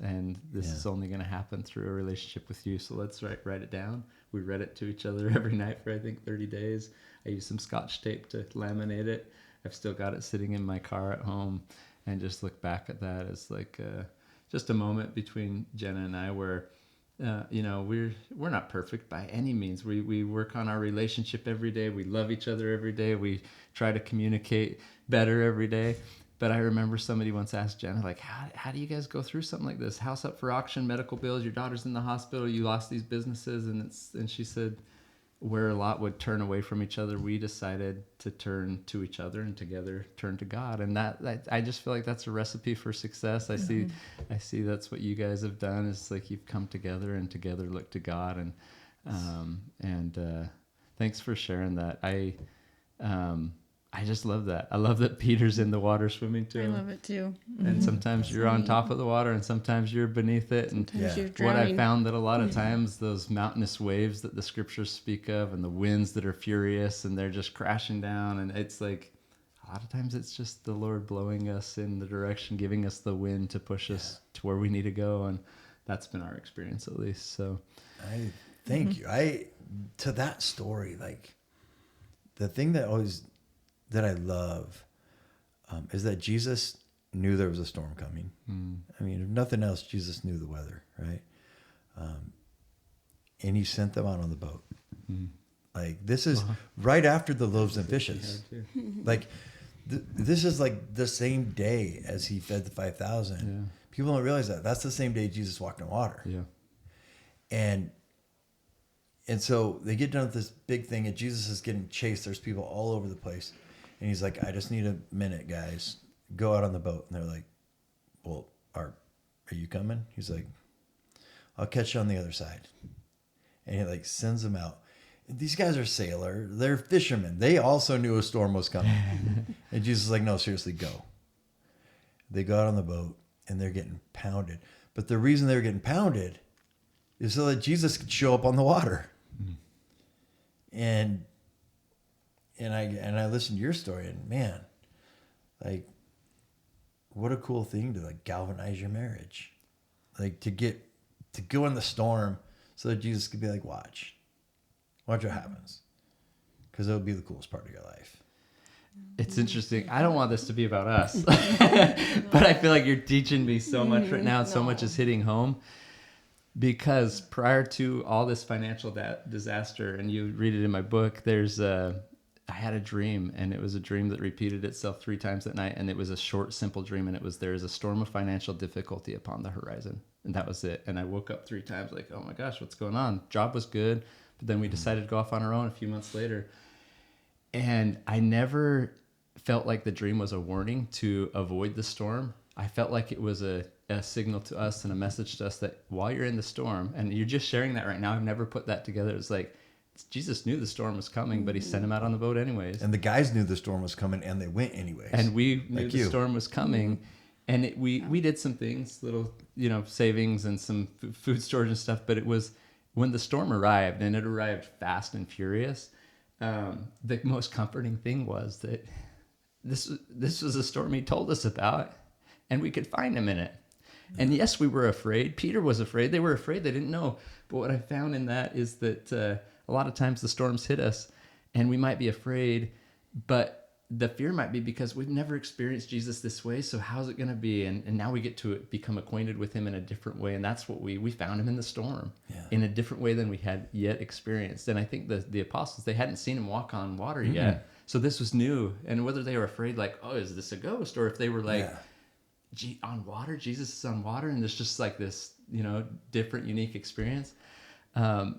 And this is only going to happen through a relationship with you. So let's write it down. We read it to each other every night for, I think, 30 days. I used some Scotch tape to laminate it. I've still got it sitting in my car at home, and just look back at that as like just a moment between Jenna and I where, you know, we're not perfect by any means. We work on our relationship every day. We love each other every day. We try to communicate better every day. But I remember somebody once asked Jenna, like, how do you guys go through something like this? House up for auction, medical bills, your daughter's in the hospital, you lost these businesses. And she said, where a lot would turn away from each other, we decided to turn to each other and together turn to God. And that I just feel like that's a recipe for success. I see that's what you guys have done. It's like you've come together and together look to God. And thanks for sharing that. I just love that. I love that Peter's in the water swimming to him. I love it too. And sometimes you're on top of the water and sometimes you're beneath it. And Sometimes you're what I drowning. found that a lot of times those mountainous waves that the scriptures speak of, and the winds that are furious and they're just crashing down, and it's like a lot of times it's just the Lord blowing us in the direction, giving us the wind to push us to where we need to go. And that's been our experience, at least. So I thank you. To that story, like the thing that I love is that Jesus knew there was a storm coming. I mean, if nothing else, Jesus knew the weather, right? And he sent them out on the boat. Like, this is right after the loaves and fishes. Like, this is like the same day as he fed the 5,000. Yeah. People don't realize that. That's the same day Jesus walked on water. Yeah. And so they get done with this big thing, and Jesus is getting chased. There's people all over the place. And he's like, I just need a minute, guys. Go out on the boat. And they're like, well, are you coming? He's like, I'll catch you on the other side. And he like sends them out. And these guys are sailors. They're fishermen. They also knew a storm was coming. And Jesus is like, no, seriously, go. They go out on the boat, and they're getting pounded. But the reason they were getting pounded is so that Jesus could show up on the water. And I listened to your story, and man, like, what a cool thing to like galvanize your marriage, like to go in the storm so that Jesus could be like, watch what happens, because it would be the coolest part of your life. It's interesting. I don't want this to be about us, but I feel like you're teaching me so much right now, and so much is hitting home. Because prior to all this financial disaster, and you read it in my book, I had a dream, and it was a dream that repeated itself 3 times that night, and it was a short, simple dream, and it was, there is a storm of financial difficulty upon the horizon, and that was it. And I woke up 3 times like, oh my gosh, what's going on? Job was good, but then we decided to go off on our own a few months later, and I never felt like the dream was a warning to avoid the storm. I felt like it was a signal to us and a message to us that while you're in the storm, and you're just sharing that right now, I've never put that together. It's like, Jesus knew the storm was coming, but he sent him out on the boat anyways. And the guys knew the storm was coming, and they went anyways. And we knew Like the you. storm was coming. And we did some things, little, savings and some food storage and stuff. But it was when the storm arrived, and it arrived fast and furious. The most comforting thing was that this was a storm he told us about, and we could find him in it. And yes, we were afraid. Peter was afraid. They were afraid. They didn't know. But what I found in that is that a lot of times the storms hit us and we might be afraid, but the fear might be because we've never experienced Jesus this way. So how's it going to be? And now we get to become acquainted with him in a different way. And that's what we found him in the storm in a different way than we had yet experienced. And I think the apostles, they hadn't seen him walk on water yet. So this was new. And whether they were afraid like, oh, is this a ghost? Or if they were like, on water, Jesus is on water, and there's just like this, different, unique experience. That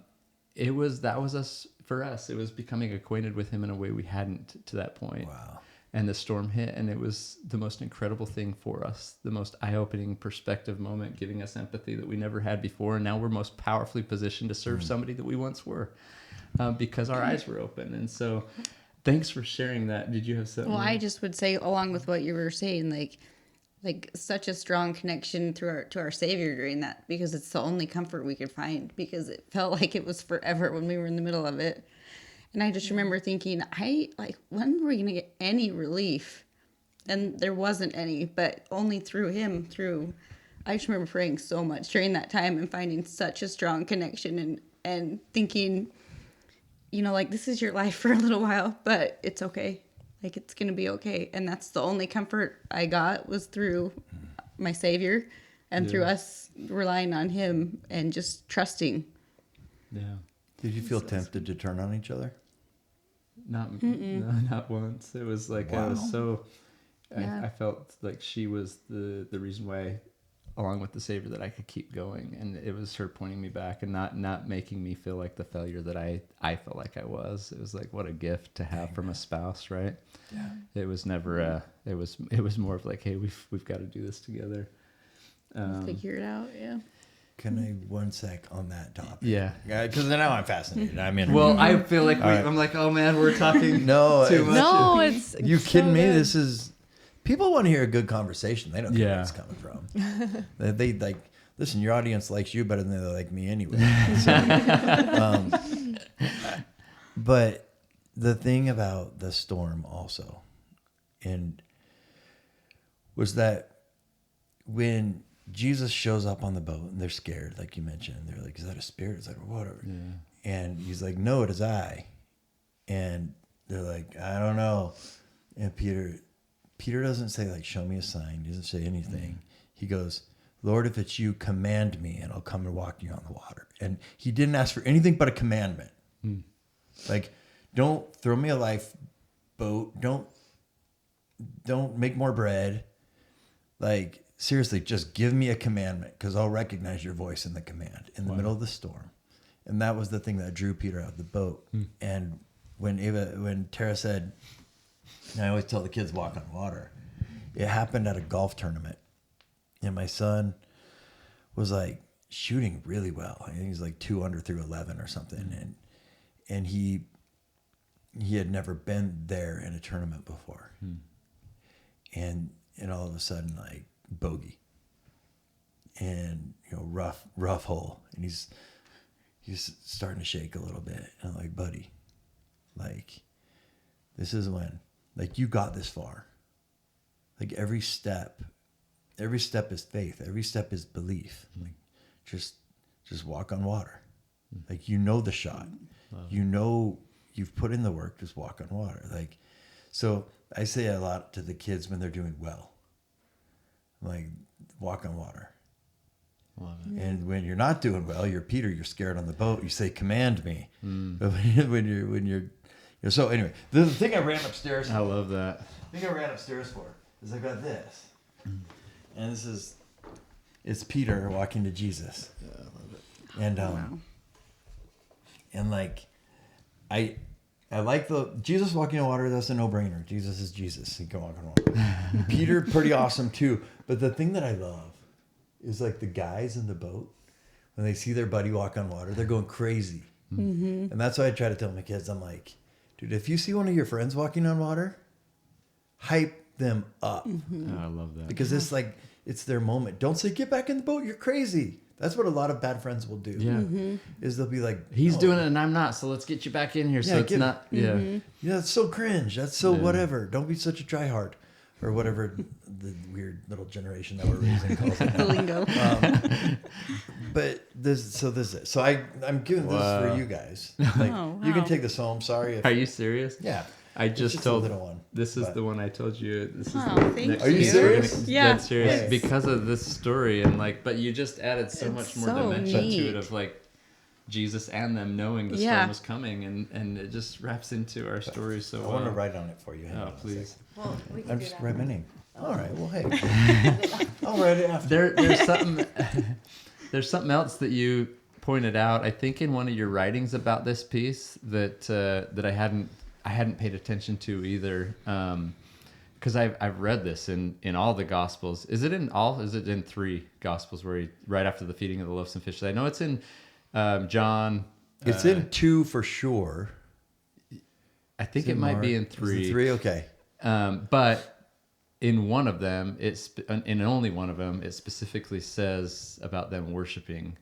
was us. For us, it was becoming acquainted with him in a way we hadn't to that point. Wow. And the storm hit, and it was the most incredible thing for us, the most eye-opening perspective moment, giving us empathy that we never had before. And now we're most powerfully positioned to serve somebody that we once were, because our eyes were open. And so thanks for sharing that. Did you have something? Well, I just would say, along with what you were saying, like such a strong connection to our Savior during that, because it's the only comfort we could find, because it felt like it was forever when we were in the middle of it. And I just remember thinking, when were we going to get any relief? And there wasn't any, but only through him, I just remember praying so much during that time and finding such a strong connection and thinking, this is your life for a little while, but it's okay. Like, it's going to be okay. And that's the only comfort I got, was through my Savior and through us relying on him and just trusting. Yeah. Did you feel tempted to turn on each other? No, not once. It was like, I was so, I felt like she was the reason why, along with the Savior, that I could keep going. And it was her pointing me back and not making me feel like the failure that I felt like I was. It was like, what a gift to have from a spouse, right? Yeah. It was never it was more of like, hey, we've got to do this together. Figure it out. Yeah. Can I 1 sec on that topic? Yeah. Because now I'm fascinated. I'm in. Well, I feel like I'm like, oh man, we're talking too much. No, it's You so kidding me? good. This is, people want to hear a good conversation. They don't care where it's coming from. they like, listen, your audience likes you better than they like me anyway. So, but the thing about the storm also, was that when Jesus shows up on the boat and they're scared, like you mentioned, they're like, is that a spirit? It's like, whatever. Yeah. And he's like, no, it is I. And they're like, I don't know. And Peter doesn't say, like, show me a sign. He doesn't say anything. He goes, Lord, if it's you, command me and I'll come and walk you on the water. And he didn't ask for anything but a commandment. Like, don't throw me a lifeboat. Don't make more bread. Like, seriously, just give me a commandment, because I'll recognize your voice in the command in the middle of the storm. And that was the thing that drew Peter out of the boat. And when Tara said, and I always tell the kids walk on water, it happened at a golf tournament. And my son was like shooting really well. I think he's like 2 under through 11 or something. And he had never been there in a tournament before. And all of a sudden, like, bogey. And, rough hole. And he's starting to shake a little bit. And I'm like, buddy, like, this is when, like, you got this far. Like, every step is faith. Every step is belief. Like, just walk on water. Like, the shot. You've put in the work, just walk on water. Like, so I say a lot to the kids when they're doing well. Like, walk on water. Love it. And when you're not doing well, you're Peter, you're scared on the boat, you say, command me. But when you're so anyway, the thing I ran upstairs. I love that. The thing I ran upstairs for is I got this. And it's Peter walking to Jesus. Yeah, I love it. And Wow. And like, I like the Jesus walking on water. That's a no-brainer. Jesus is Jesus. He can walk on water. Peter, pretty awesome too. But the thing that I love is, like, the guys in the boat, when they see their buddy walk on water, they're going crazy. And that's why I try to tell my kids. I'm like, dude, if you see one of your friends walking on water, hype them up. Oh, I love that. Because it's like, it's their moment. Don't say, get back in the boat, you're crazy. That's what a lot of bad friends will do. Yeah. Is they'll be like, He's "Oh, doing it and I'm not, so let's get you back in here. So Yeah, it's get- not, yeah. Yeah, it's so cringe. That's so Yeah. whatever. Don't be such a tryhard," or whatever the weird little generation that we're raising calls it. The lingo. But this is it. So I'm giving this Wow. for you guys. Like, Oh, you can wow. take this home. Sorry if Are you serious? yeah. I It's just a told little one. this is but- the one I told you. This is Oh, the thank next Are you one. serious? We're gonna- Yeah. Dead serious Nice. because of this story and like, but you just added so It's much more so dimension to neat. it of like Jesus and them knowing the Yeah. storm was coming, and it just wraps into our story so I well. want to write on it for you. Hang Oh, on a please. Well, we second. I'm just write my name. All right. Well, hey. I'll write it after. There's something there's something else that you pointed out, I think in one of your writings about this piece that that I hadn't paid attention to either, because I've read this in all the Gospels. Is it in all? Is it in 3 Gospels where he, right after the feeding of the loaves and fishes? I know it's in John. It's in 2 for sure. I think It's it might be in Mark. Is it 3. 3, okay. But in one of them, in only one of them, it specifically says about them worshiping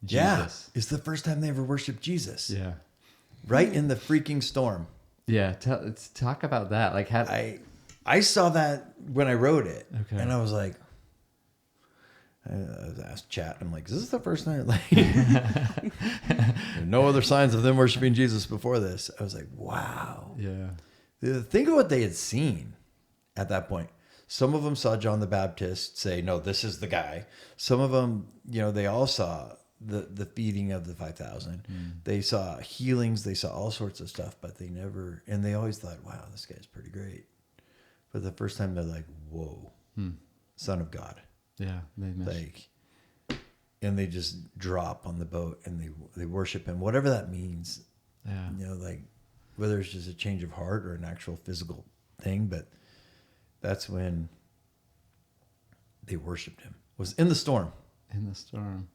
Yeah, Jesus. it's the first time they ever worshiped Jesus. Yeah. Right in the freaking storm. Yeah. Let's talk about that. Like, how I saw that when I wrote it, Okay. and I was like, I asked chat. I'm like, is this the first time? Like, no other signs of them worshiping Jesus before this. I was like, wow. Yeah. Think of what they had seen at that point. Some of them saw John the Baptist say, "No, this is the guy." Some of them, they all saw the feeding of the 5,000. They saw healings. They saw all sorts of stuff, but they always thought, "Wow, this guy's pretty great." But the first time they're like, "Whoa, Son of God." Yeah. Like, and they just drop on the boat and they worship him, whatever that means. Yeah. Like whether it's just a change of heart or an actual physical thing, but that's when they worshiped him. Was in the storm. In the storm.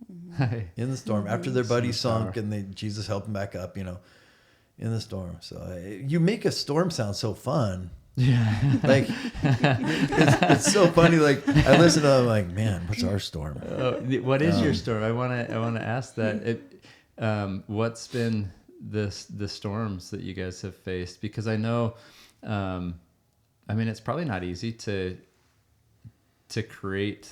In the storm after their buddy So power. sunk and Jesus helped him back up. In the storm. So you make a storm sound so fun. Yeah. Like it's so funny. Like I listen to them, like, man, what's our storm? What is your storm? I want to ask that. What's been the storms that you guys have faced? Because I know, it's probably not easy to create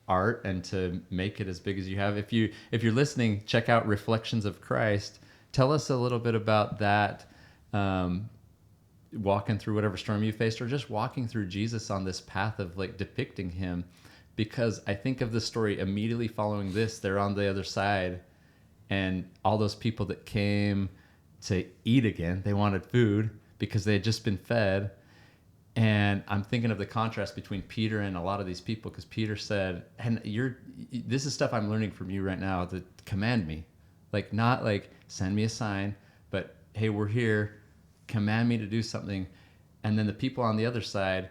art and to make it as big as you have. If you're listening, check out Reflections of Christ. Tell us a little bit about that. Walking through whatever storm you faced, or just walking through Jesus on this path of like depicting him, because I think of the story immediately following this. They're on the other side, and all those people that came to eat again, they wanted food because they had just been fed. And I'm thinking of the contrast between Peter and a lot of these people, because Peter said, and this is stuff I'm learning from you right now, to command me, like not like send me a sign, but hey, we're here, command me to do something. And then the people on the other side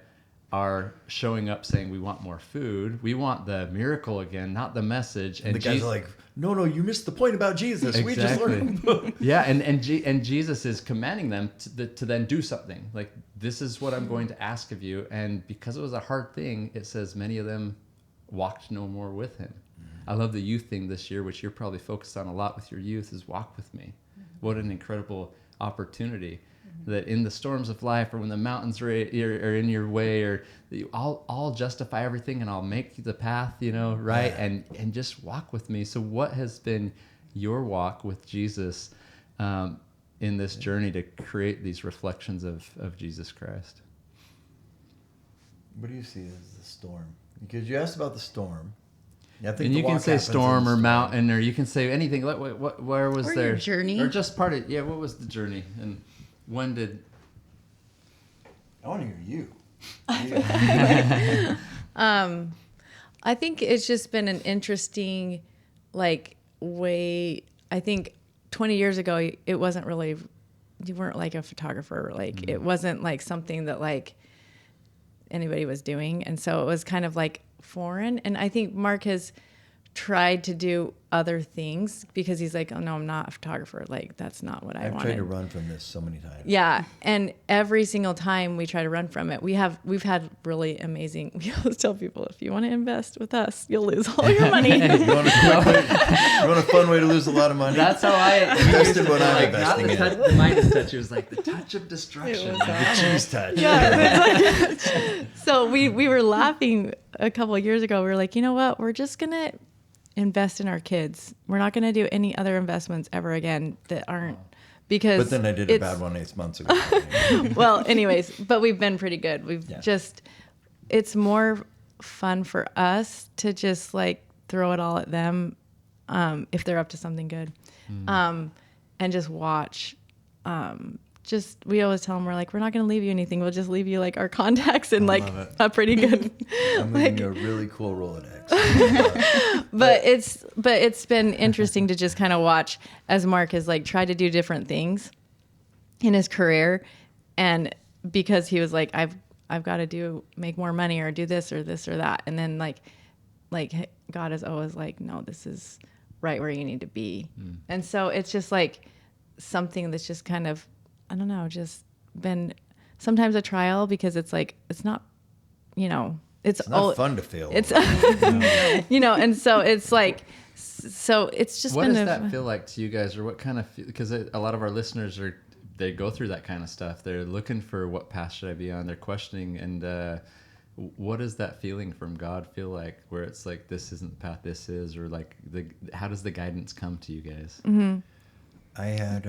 are showing up saying, we want more food, we want the miracle again, not the message. And the guys are like, no, you missed the point about Jesus. Exactly. We just learned. Yeah, and Jesus is commanding them to then do something. Like, this is what I'm going to ask of you. And because it was a hard thing, it says many of them walked no more with him. I love the youth thing this year, which you're probably focused on a lot with your youth, is walk with me. What an incredible opportunity. That in the storms of life, or when the mountains are in your way, or I'll justify everything and I'll make the path, right? Yeah. And just walk with me. So what has been your walk with Jesus in this journey to create these reflections of Jesus Christ? What do you see as the storm? Because you asked about the storm. I think And the you can walk say happens in storm the or storm. mountain, or you can say anything. Where was Or there? your journey. Or just part of, what was the journey? And when did... I want to hear you. I think it's just been an interesting, way. I think 20 years ago, it wasn't really, you weren't like a photographer. It wasn't like something that anybody was doing. And so it was kind of foreign. And I think Mark has tried to do other things because he's like, oh no, I'm not a photographer. Like that's not what I I've wanted. tried to run from this so many times. Yeah, and every single time we try to run from it, we've had really amazing. We always tell people, if you want to invest with us, you'll lose all your money. You want a fun way to lose a lot of money? That's how I invested what I'm like, investing in. the Midas touch. It was like the touch of destruction. The cheese touch. Yeah, it's like, so we were laughing a couple of years ago. We were like, you know what? We're just gonna invest in our kids. We're not gonna do any other investments ever again that aren't because. But then I did a bad one 8 months ago. Well, anyways, but we've been pretty good. It's more fun for us to just like throw it all at them if they're up to something good, and just watch. We always tell them, we're like, we're not going to leave you anything. We'll just leave you like our contacts and like a pretty good. I'm leaving you a really cool Rolodex. But it's been interesting to just kind of watch as Mark has like tried to do different things in his career, and because he was like, I've got to make more money or do this or that, and then like God is always like, no, this is right where you need to be, and so it's just like something that's just kind of, I don't know, just been sometimes a trial because it's like, it's not, it's not fun to fail. It's, and so it's like, so it's just what been does that feel like to you guys, or what kind of, because a lot of our listeners they go through that kind of stuff. They're looking for what path should I be on. They're questioning. And what does that feeling from God feel like, where it's like, this isn't the path, this is, or like how does the guidance come to you guys? Mm-hmm. I had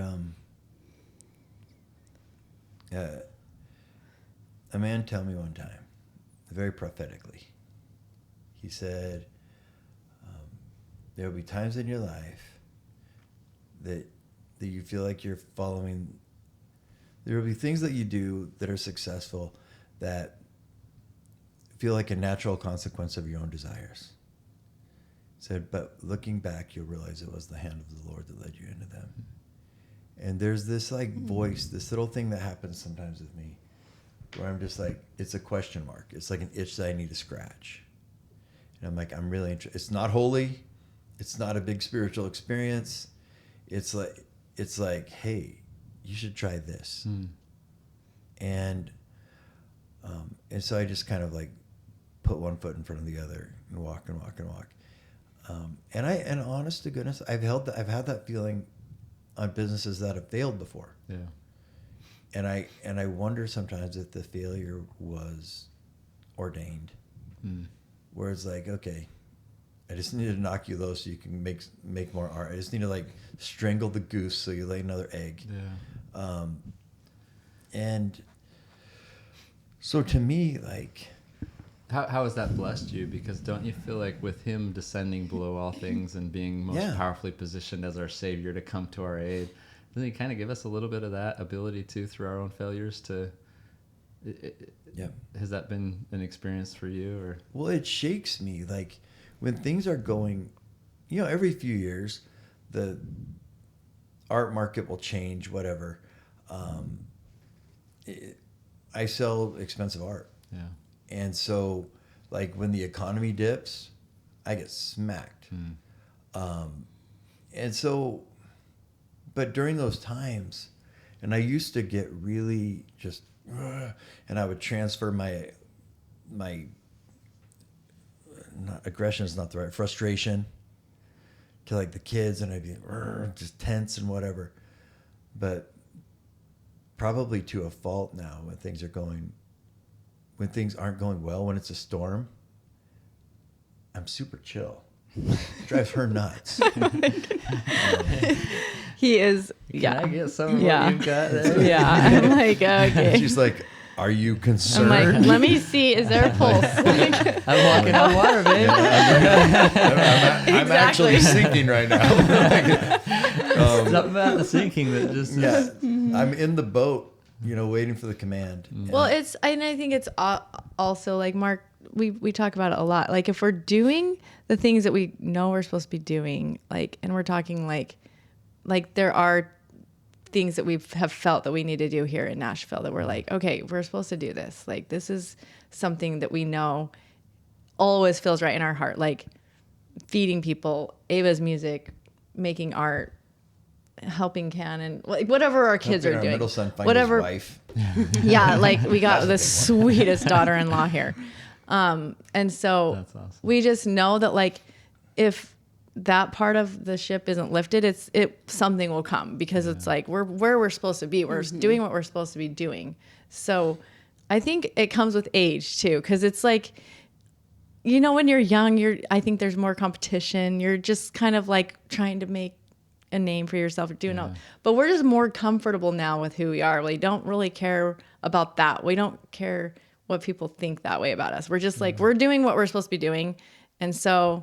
a man tell me one time, very prophetically, he said, there will be times in your life that you feel like you're following, there will be things that you do that are successful that feel like a natural consequence of your own desires. He said, but looking back, you'll realize it was the hand of the Lord that led you into them. And there's this like voice, this little thing that happens sometimes with me where I'm just like, it's a question mark. It's like an itch that I need to scratch. And I'm like, I'm really interested. It's not holy. It's not a big spiritual experience. It's like, hey, you should try this. And so I just kind of like put one foot in front of the other and walk and walk and walk. And honest to goodness, I've had that feeling on businesses that have failed before. Yeah. And I wonder sometimes if the failure was ordained. Where it's like, okay, I just need to knock you low so you can make more art. I just need to like strangle the goose so you lay another egg. Yeah. And so to me, like, How has that blessed you? Because don't you feel like with him descending below all things and being most powerfully positioned as our Savior to come to our aid, doesn't he kind of give us a little bit of that ability too through our own failures to... Has that been an experience for you? Or? Well, it shakes me. Like when things are going, every few years, the art market will change, whatever. I sell expensive art. Yeah. And so, like, when the economy dips, I get smacked. And so, but during those times, and I used to get really just, and I would transfer my not, aggression is not the right, frustration to, like, the kids, and I'd be just tense and whatever. But probably to a fault now when things aren't going well, when it's a storm, I'm super chill. It drives her nuts. He is. Can I get some of what you've got there? Yeah. I'm like, okay. She's like, are you concerned? I'm like, let me see. Is there a pulse? I'm walking on water, babe. I'm actually sinking right now. Something about the sinking that just is... I'm in the boat, waiting for the command. Well, and I think it's also like, Mark, we talk about it a lot. Like, if we're doing the things that we know we're supposed to be doing, like, and we're talking like there are things that we have felt that we need to do here in Nashville that we're like, okay, we're supposed to do this. Like, this is something that we know always feels right in our heart. Like, feeding people, Ava's music, making art, helping Cannon, like whatever our kids Helping are our doing. middle son find Whatever. his wife. Yeah, like we got the That's a big sweetest daughter-in-law here. And so That's awesome. we just know that like if that part of the ship isn't lifted, something will come because it's like we're where we're supposed to be. We're doing what we're supposed to be doing. So I think it comes with age too, because it's like, you know, when you're young, I think there's more competition. You're just kind of like trying to make a name for yourself, but we're just more comfortable now with who we are. We don't really care about that. We don't care what people think that way about us. We're just like, we're doing what we're supposed to be doing. And so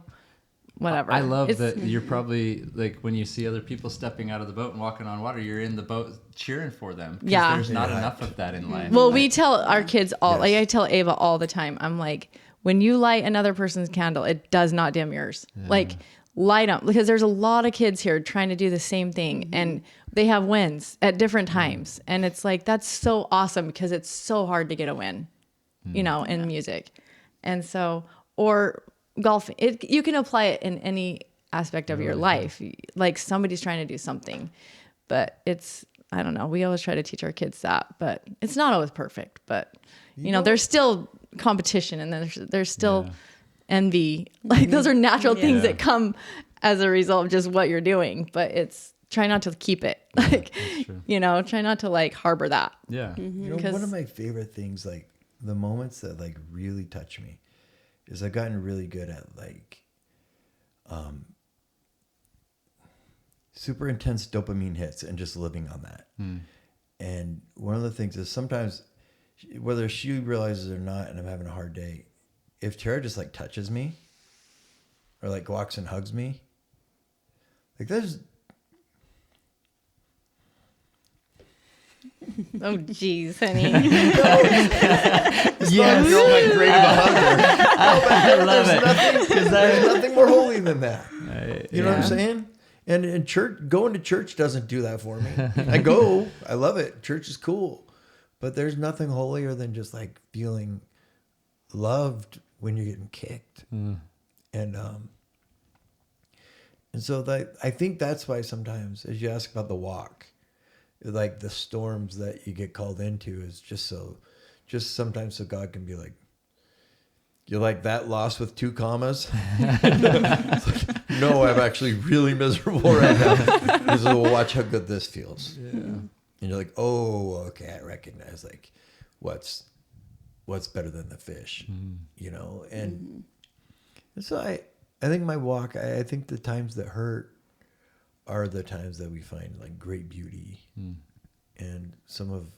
whatever. I love that you're probably like when you see other people stepping out of the boat and walking on water, you're in the boat cheering for them. 'Cause Yeah. there's not enough of that in life. Well, we tell our kids Yes. like I tell Ava all the time, I'm like, when you light another person's candle, it does not dim yours. Like light them, because there's a lot of kids here trying to do the same thing and they have wins at different times. And it's like, that's so awesome because it's so hard to get a win, you know, in music. And so, or golfing, you can apply it in any aspect of your life. Like somebody's trying to do something, but I don't know. We always try to teach our kids that, but it's not always perfect, but you know, there's still competition and then there's still envy. Like those are natural things that come as a result of just what you're doing, but it's try not to keep it. Like, you know, try not to like harbor that. Yeah. You know, one of my favorite things, like the moments that like really touch me is I've gotten really good at like super intense dopamine hits and just living on that. And one of the things is sometimes, whether she realizes it or not, and I'm having a hard day, if Tara just like touches me or like walks and hugs me, like there's Oh geez, honey. yes, you're like great of a hugger. I love it. There's nothing more holy than that. You know what I'm Yeah. saying? And going to church doesn't do that for me. I love it. Church is cool, but there's nothing holier than just like feeling loved when you're getting kicked. And so that, I think that's why sometimes, as you ask about the walk, like the storms that you get called into is just sometimes so God can be like, you're like that lost with 2 commas. No, I'm actually really miserable right now. He says, well, watch how good this feels. Yeah. And you're like, oh, okay, I recognize like what's better than the fish, you know? And so I think my walk, I think the times that hurt are the times that we find like great beauty. And some of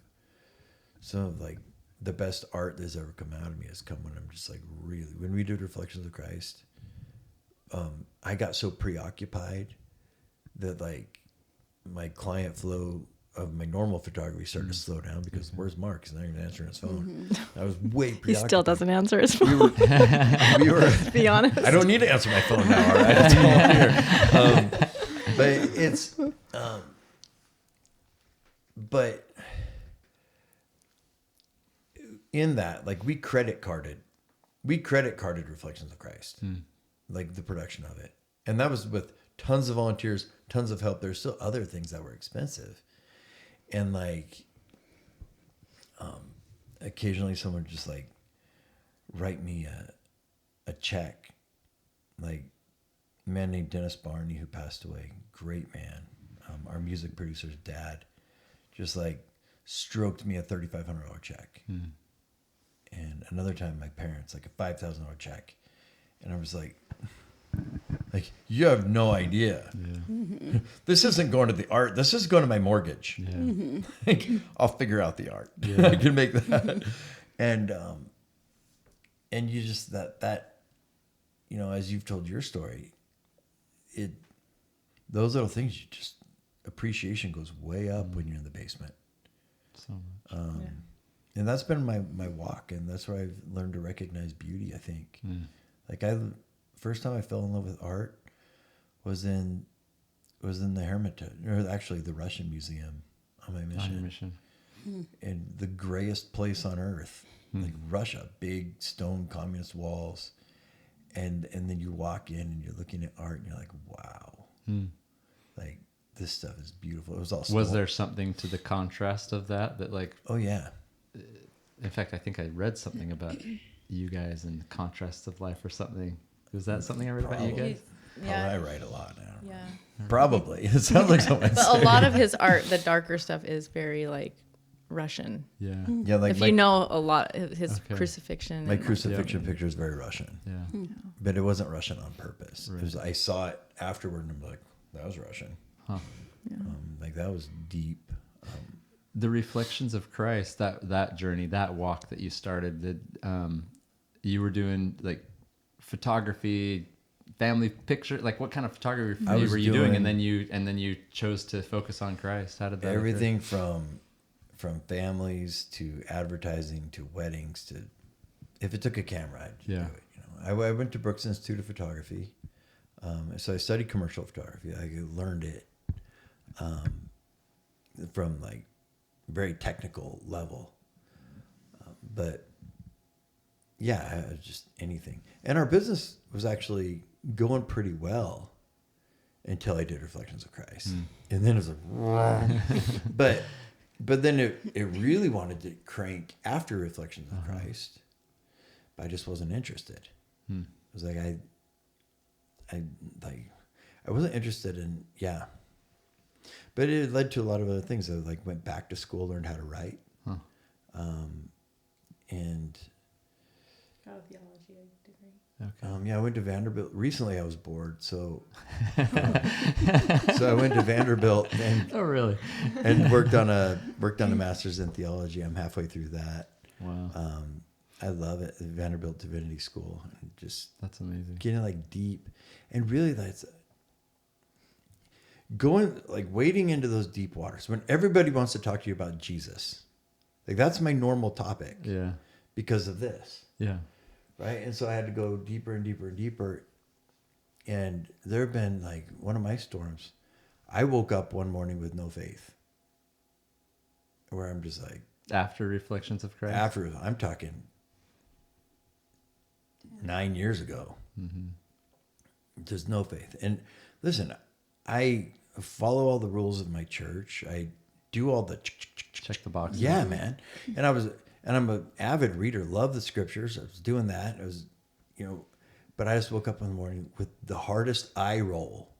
like the best art that's ever come out of me has come when I'm just like really, when we did Reflections of Christ, I got so preoccupied that like my client flow of my normal photography started to slow down because where's Mark? He's not even answering his phone. I was way preoccupied. He still doesn't answer his phone. We were To be honest. I don't need to answer my phone now, all right? That's all I'm here. But it's, but in that, like we credit carded Reflections of Christ, like the production of it. And that was with tons of volunteers, tons of help. There's still other things that were expensive. And like, occasionally someone would just like write me a check, like a man named Dennis Barney, who passed away, great man. Our music producer's dad just like stroked me a $3,500 check. And another time my parents, like a $5,000 check. And I was like, you have no idea. Yeah. This isn't going to the art. This is going to my mortgage. Yeah. Like, I'll figure out the art. Yeah. I can make that. And you just that, you know, as you've told your story, those little things, you just, appreciation goes way up when you're in the basement. So much. And that's been my walk, and that's where I've learned to recognize beauty, I think. Like first time I fell in love with art was in the Hermitage, or actually the Russian Museum on my mission. On your mission. And the grayest place on earth, like Russia, big stone communist walls. and then you walk in and you're looking at art and you're like, wow, like this stuff is beautiful. It was all Was there something to the contrast of that like, oh yeah, in fact, I think I read something about you guys and the contrast of life or something. Was that something I read about you guys? yeah. I write a lot now. Yeah. Probably. It sounds like something. But a lot of his art, the darker stuff, is very like Russian. Yeah. Yeah, like If you know a lot, his Okay. crucifixion. my and, crucifixion picture is very Russian, Yeah. but it wasn't Russian on purpose. Right. It was, I saw it afterward and I'm like, that was Russian. Huh. Like that was deep. The reflections of Christ, that journey, that walk that you started, you were doing like photography, family picture, like what kind of photography I was were you doing? doing- And then you chose to focus on Christ. How did that occur? Everything from families to advertising to weddings to, if it took a camera, I'd just Yeah. do it. You know, I went to Brooks Institute of Photography, so I studied commercial photography. I learned it from like very technical level, but yeah, just anything. And our business was actually going pretty well until I did Reflections of Christ, and then it was like, but then it really wanted to crank after Reflections of Christ, but I just wasn't interested. It was like I wasn't interested in but it led to a lot of other things. I like went back to school, learned how to write, and Got a theology degree. Okay. I went to Vanderbilt. Recently, I was bored, so so I went to Vanderbilt Oh, really? and worked on a master's in theology. I'm halfway through that. Wow. I love it, the Vanderbilt Divinity School, and just That's amazing. getting like deep, and really that's going like wading into those deep waters when everybody wants to talk to you about Jesus. Like that's my normal topic Yeah. because of this. Yeah. Right. And so I had to go deeper and deeper and deeper. And there have been like one of my storms. I woke up one morning with no faith, where I'm just like, After Reflections of Christ? after I'm talking 9 years ago, there's no faith. And listen, I follow all the rules of my church. I do all the Check the box. yeah, man. And I'm an avid reader, love the scriptures. I was doing that. I was, but I just woke up in the morning with the hardest eye roll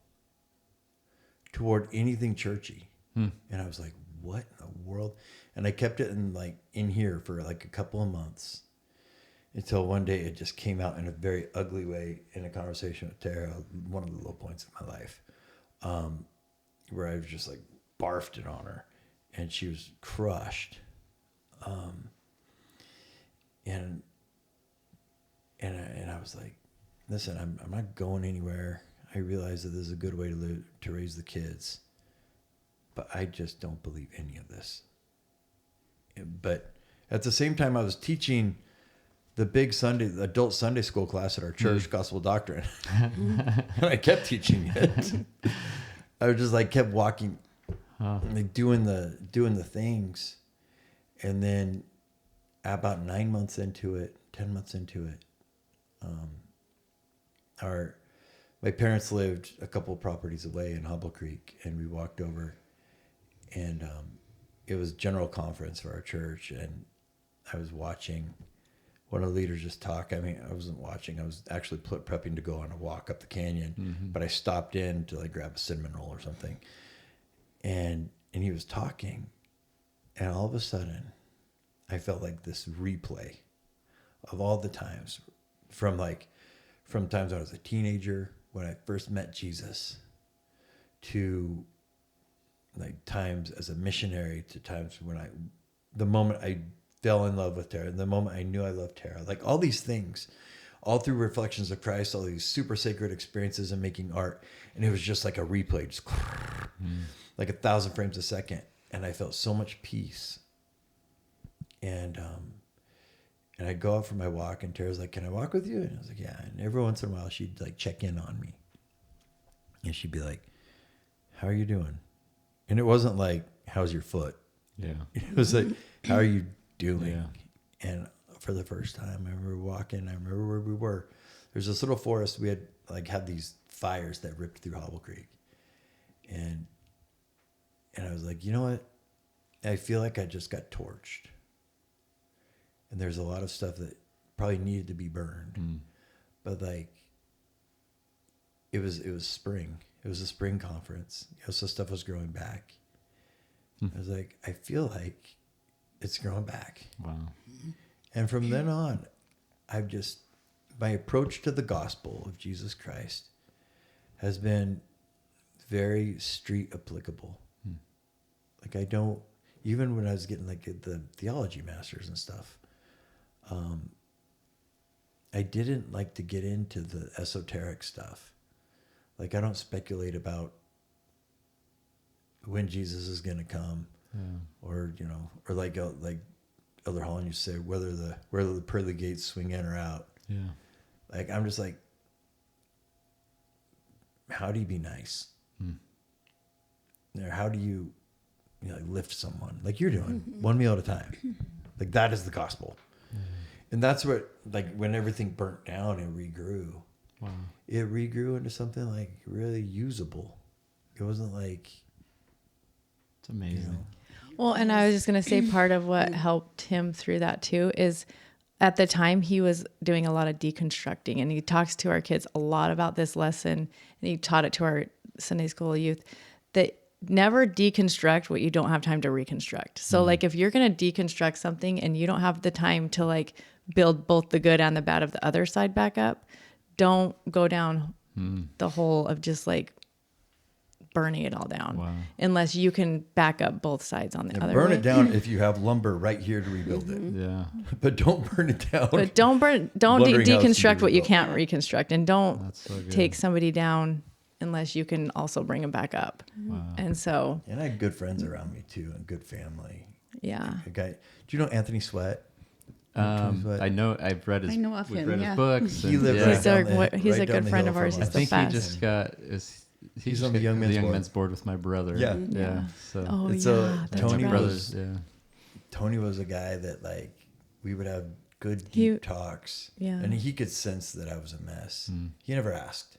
toward anything churchy. And I was like, what in the world? And I kept it in here for like a couple of months until one day it just came out in a very ugly way in a conversation with Tara, one of the low points of my life, where I was just like barfed it on her and she was crushed. And I was like, listen, I'm not going anywhere. I realize that this is a good way to raise the kids, but I just don't believe any of this. But at the same time, I was teaching the big adult Sunday school class at our church, Gospel Doctrine. And I kept teaching it. I was just like, kept walking, like doing the things. And then about 9 months into it, 10 months into it, my parents lived a couple of properties away in Hobble Creek, and we walked over, and it was general conference for our church, and I was watching one of the leaders just talk. I mean, I wasn't watching. I was actually prepping to go on a walk up the canyon, but I stopped in to like grab a cinnamon roll or something, and he was talking, and all of a sudden, I felt like this replay of all the times from times I was a teenager when I first met Jesus to like times as a missionary to times when the moment I fell in love with Tara, the moment I knew I loved Tara, like all these things, all through Reflections of Christ, all these super sacred experiences in making art. And it was just like a replay, just like 1,000 frames a second. And I felt so much peace. And I'd go out for my walk, and Tara's like, "Can I walk with you?" And I was like, "Yeah." And every once in a while, she'd like check in on me, and she'd be like, "How are you doing?" And it wasn't like, "How's your foot?" Yeah. It was like, "How are you doing?" Yeah. And for the first time, I remember walking. I remember where we were, there's this little forest. We had these fires that ripped through Hobble Creek, and I was like, you know what? I feel like I just got torched, and there's a lot of stuff that probably needed to be burned, but like it was spring. It was a spring conference, so stuff was growing back. I was like, I feel like it's growing back. Wow. And from then on, my approach to the gospel of Jesus Christ has been very street applicable. Like even when I was getting like the theology masters and stuff, I didn't like to get into the esoteric stuff. Like I don't speculate about when Jesus is going to come, or or like Elder Holland used to say, whether the pearly gates swing in or out. Yeah. Like I'm just like, how do you be nice? Or how do you like lift someone like you're doing one meal at a time? Like that is the gospel. And that's what, like when everything burnt down and regrew, it regrew into something like really usable. It wasn't like, It's amazing. Well, and I was just going to say part of what helped him through that too is at the time he was doing a lot of deconstructing, and he talks to our kids a lot about this lesson, and he taught it to our Sunday school youth, that never deconstruct what you don't have time to reconstruct. So like if you're going to deconstruct something and you don't have the time to like build both the good and the bad of the other side back up, don't go down the hole of just like burning it all down, unless you can back up both sides on the other burn way. it down if you have lumber right here to rebuild it. Yeah. But don't burn it down. But don't Wondering how it's gonna deconstruct be what you rebuilt. can't reconstruct, and don't That's so good. take somebody down unless you can also bring them back up. And so, And I had good friends around me too, and good family. yeah. A guy, do you know Anthony Sweat? I know. I've read his. I know of we've him, read yeah. his books. He and, lived yeah. right He's down he's a right down good the friend hill of ours. from He's us. I the think best. he just got. He's on the Young Men's Board. board with my brother. Yeah. Yeah. So. Oh, And yeah. so That's Tony right. brothers. Yeah. Tony was a guy that like we would have good He- deep talks, Yeah. and he could sense that I was a mess. He never asked,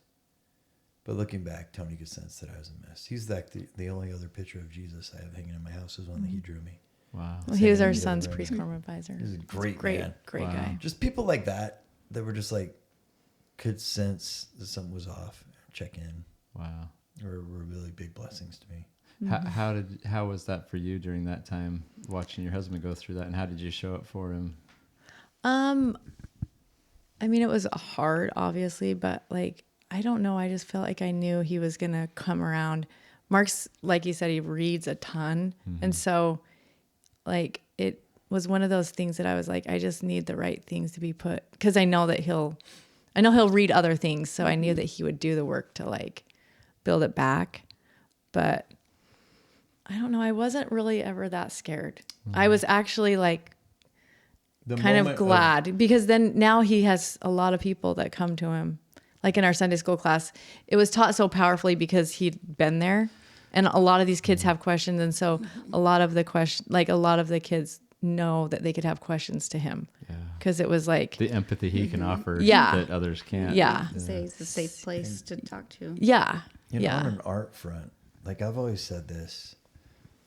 but looking back, Tony could sense that I was a mess. He's like the only other picture of Jesus I have hanging in my house is one that he drew me. Wow. Well, he was our Saying son's that, preschool advisor. He's a great Great, man. great Wow. guy. Just people like that were just like could sense that something was off, check in, Wow. or were really big blessings to me. How was that for you during that time, watching your husband go through that, and how did you show up for him? I mean, it was hard, obviously, but like, I don't know. I just felt like I knew he was going to come around. Mark's, like you said, he reads a ton. And so like, it was one of those things that I was like, I just need the right things to be put, because I know he'll read other things. So I knew that he would do the work to like build it back. But I don't know. I wasn't really ever that scared. I was actually like The kind of moment glad, because then now he has a lot of people that come to him. Like in our Sunday school class, it was taught so powerfully because he'd been there, and a lot of these kids have questions. And so a lot of the kids know that they could have questions to him, because it was like, The empathy he can offer Yeah. that others can't. yeah, Say it's a safe place to talk to. yeah, on yeah. an art front, like I've always said this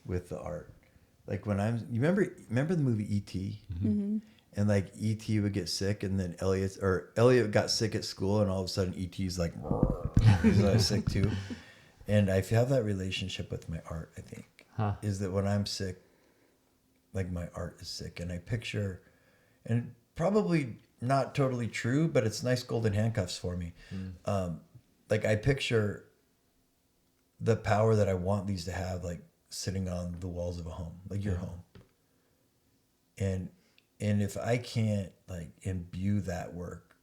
with the art, like when you remember the movie E.T. And like E.T. would get sick, and then Elliot got sick at school, and all of a sudden E.T.'s like he's like sick too. And I have that relationship with my art, I think, is that when I'm sick, like my art is sick, and I picture, and probably not totally true, but it's nice golden handcuffs for me. Like I picture the power that I want these to have, like sitting on the walls of a home, like your home. And if I can't like imbue that work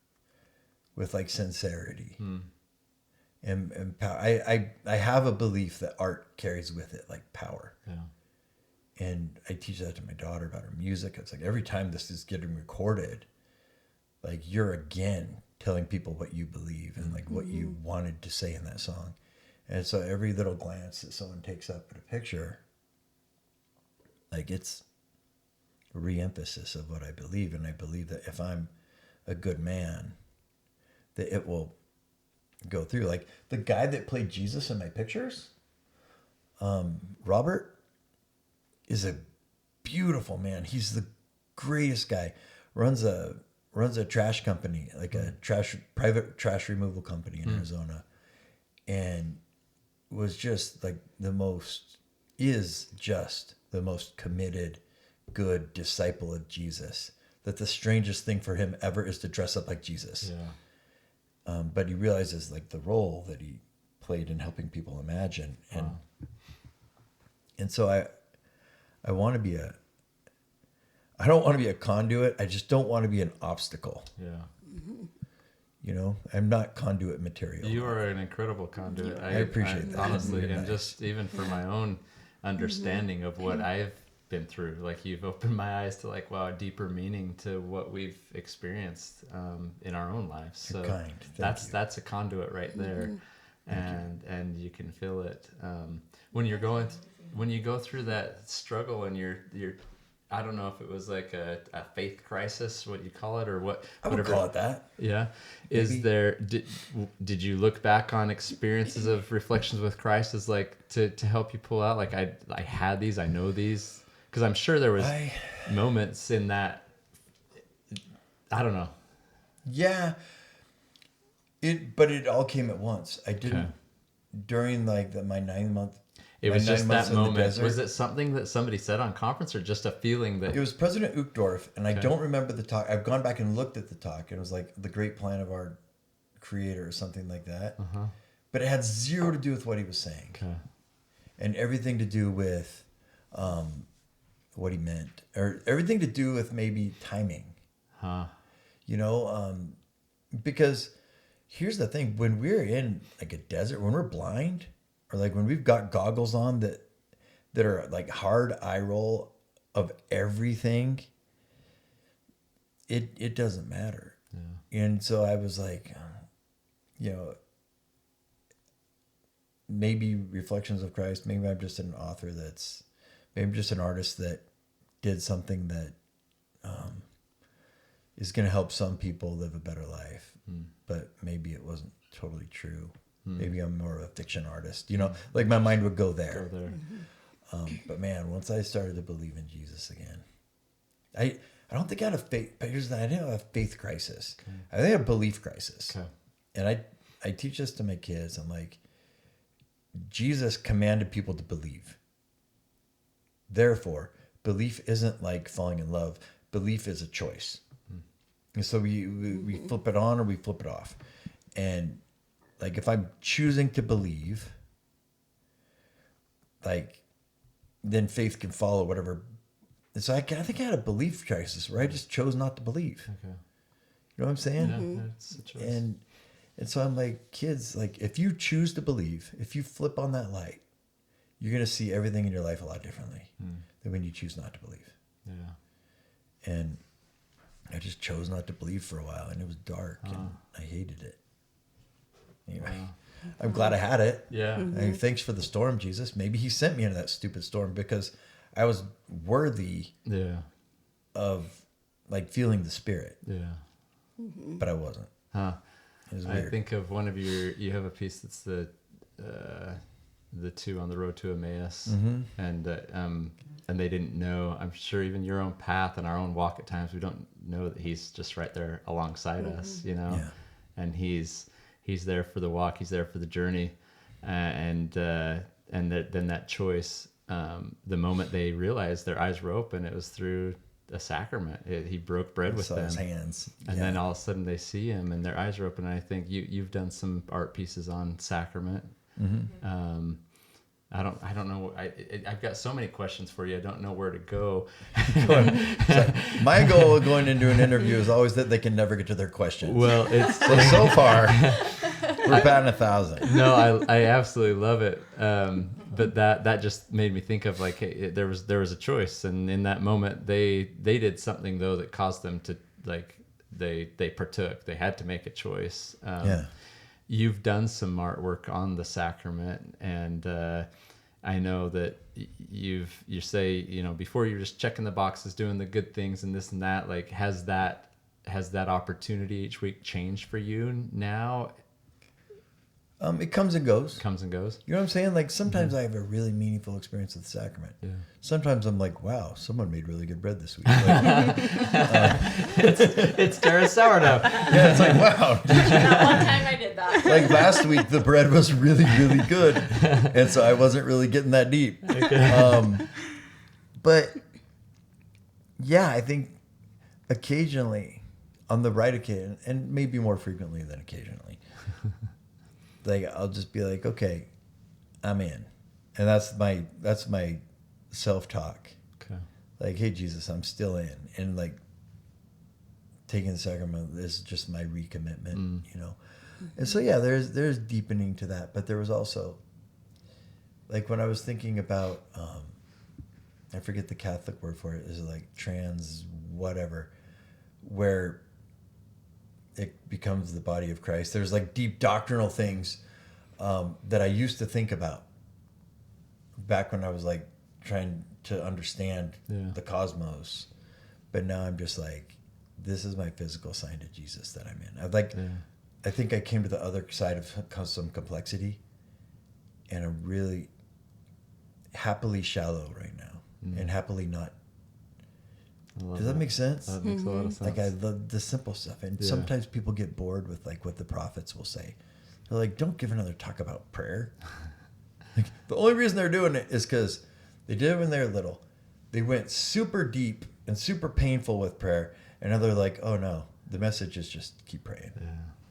with like sincerity and power, I have a belief that art carries with it like power. Yeah. And I teach that to my daughter about her music. It's like every time this is getting recorded, like you're again telling people what you believe and like what you wanted to say in that song. And so every little glance that someone takes up at a picture, like it's a re-emphasis of what I believe. And I believe that if I'm a good man, that it will go through. Like the guy that played Jesus in my pictures, Robert, is a beautiful man. He's the greatest guy. Runs a trash company, like a private trash removal company in Arizona, and was just like is just the most committed, good disciple of Jesus. That the strangest thing for him ever is to dress up like Jesus. Yeah. But he realizes like the role that he played in helping people imagine, and so I want to be I don't want to be a conduit. I just don't want to be an obstacle. Yeah. You know, I'm not conduit material. You are an incredible conduit. I appreciate that. Honestly, You're and nice. just even for my own understanding of what I've been through, like you've opened my eyes to like, wow, a deeper meaning to what we've experienced in our own lives. You're So kind. that's a conduit right there. And you can feel it. When you go through that struggle and you're I don't know if it was like a faith crisis, what you call it, or what. I would call it that. Yeah. Maybe. Is there, did you look back on experiences of reflections with Christ as like to help you pull out? Like I had these, I know these, because I'm sure there was moments in that, I don't know. Yeah. But it all came at once. I didn't, during like my 9 month. It was just that moment. Desert, was it something that somebody said on conference or just a feeling that... It was President Uchtdorf, and I don't remember the talk. I've gone back and looked at the talk, and it was like the great plan of our creator or something like that. But it had zero to do with what he was saying. And everything to do with what he meant. Or everything to do with maybe timing. You know, because here's the thing. When we're in like a desert, when we're blind... Or like when we've got goggles on that are like hard eye roll of everything, it doesn't matter. Yeah. And so I was like, you know, maybe Reflections of Christ, maybe I'm just an author maybe I'm just an artist that did something that is going to help some people live a better life. But maybe it wasn't totally true. Maybe I'm more of a fiction artist, you know, like my mind would go there. But man, once I started to believe in Jesus again, I don't think I had a faith, but here's the thing, I didn't have a faith crisis. I think I had a belief crisis. And I teach this to my kids. I'm like, Jesus commanded people to believe. Therefore, belief isn't like falling in love. Belief is a choice. And so we flip it on or we flip it off. And like if I'm choosing to believe, like then faith can follow whatever. And so I think I had a belief crisis where I just chose not to believe. You know what I'm saying? Yeah, it's a choice. And so I'm like, kids, like if you choose to believe, if you flip on that light, you're gonna see everything in your life a lot differently than when you choose not to believe. And I just chose not to believe for a while, and it was dark, and I hated it. Anyway, I'm glad I had it. And thanks for the storm, Jesus. Maybe he sent me into that stupid storm because I was worthy of like feeling the Spirit. But I wasn't. It was weird. I think of one of you have a piece that's the two on the road to Emmaus, and they didn't know. I'm sure even your own path and our own walk at times, we don't know that he's just right there alongside us, you know, and he's there for the walk, he's there for the journey, and then that choice, the moment they realized their eyes were open, it was through a sacrament. He broke bread with them, his hands, and then all of a sudden they see him and their eyes are open. And I think you've done some art pieces on sacrament. I don't know. I've got so many questions for you. I don't know where to go. So my goal of going into an interview is always that they can never get to their questions. Well, it's so far we're batting 1,000. No, I absolutely love it. But that just made me think of like, hey, there was a choice, and in that moment they did something though that caused them to like they partook. They had to make a choice. You've done some artwork on the sacrament, and I know that you say, you know, before you're just checking the boxes, doing the good things and this and that. Like, has that has that opportunity each week changed for you now? It comes and goes. Comes and goes. You know what I'm saying? Like sometimes I have a really meaningful experience with the sacrament. Yeah. Sometimes I'm like, wow, someone made really good bread this week. Like, It's Tara sourdough. yeah, it's like, wow. That one time I did that. Like last week, the bread was really, really good. And so I wasn't really getting that deep. But yeah, I think occasionally, on the right occasion, and maybe more frequently than occasionally, like I'll just be like, okay, I'm in. And that's my self-talk. Okay. Like, hey, Jesus, I'm still in. And like taking the sacrament is just my recommitment, you know? And so, yeah, there's deepening to that. But there was also, like when I was thinking about, I forget the Catholic word for it, is like trans whatever, where it becomes the body of Christ. There's like deep doctrinal things that I used to think about back when I was like trying to understand the cosmos. But now I'm just like, this is my physical sign to Jesus that I'm in. I think I came to the other side of some complexity, and I'm really happily shallow right now and happily not. Does that make sense? That makes a lot of sense. Like I love the simple stuff, and sometimes people get bored with like what the prophets will say. They're like, "Don't give another talk about prayer." Like the only reason they're doing it is because they did it when they were little. They went super deep and super painful with prayer, and now they're like, "Oh no, the message is just keep praying."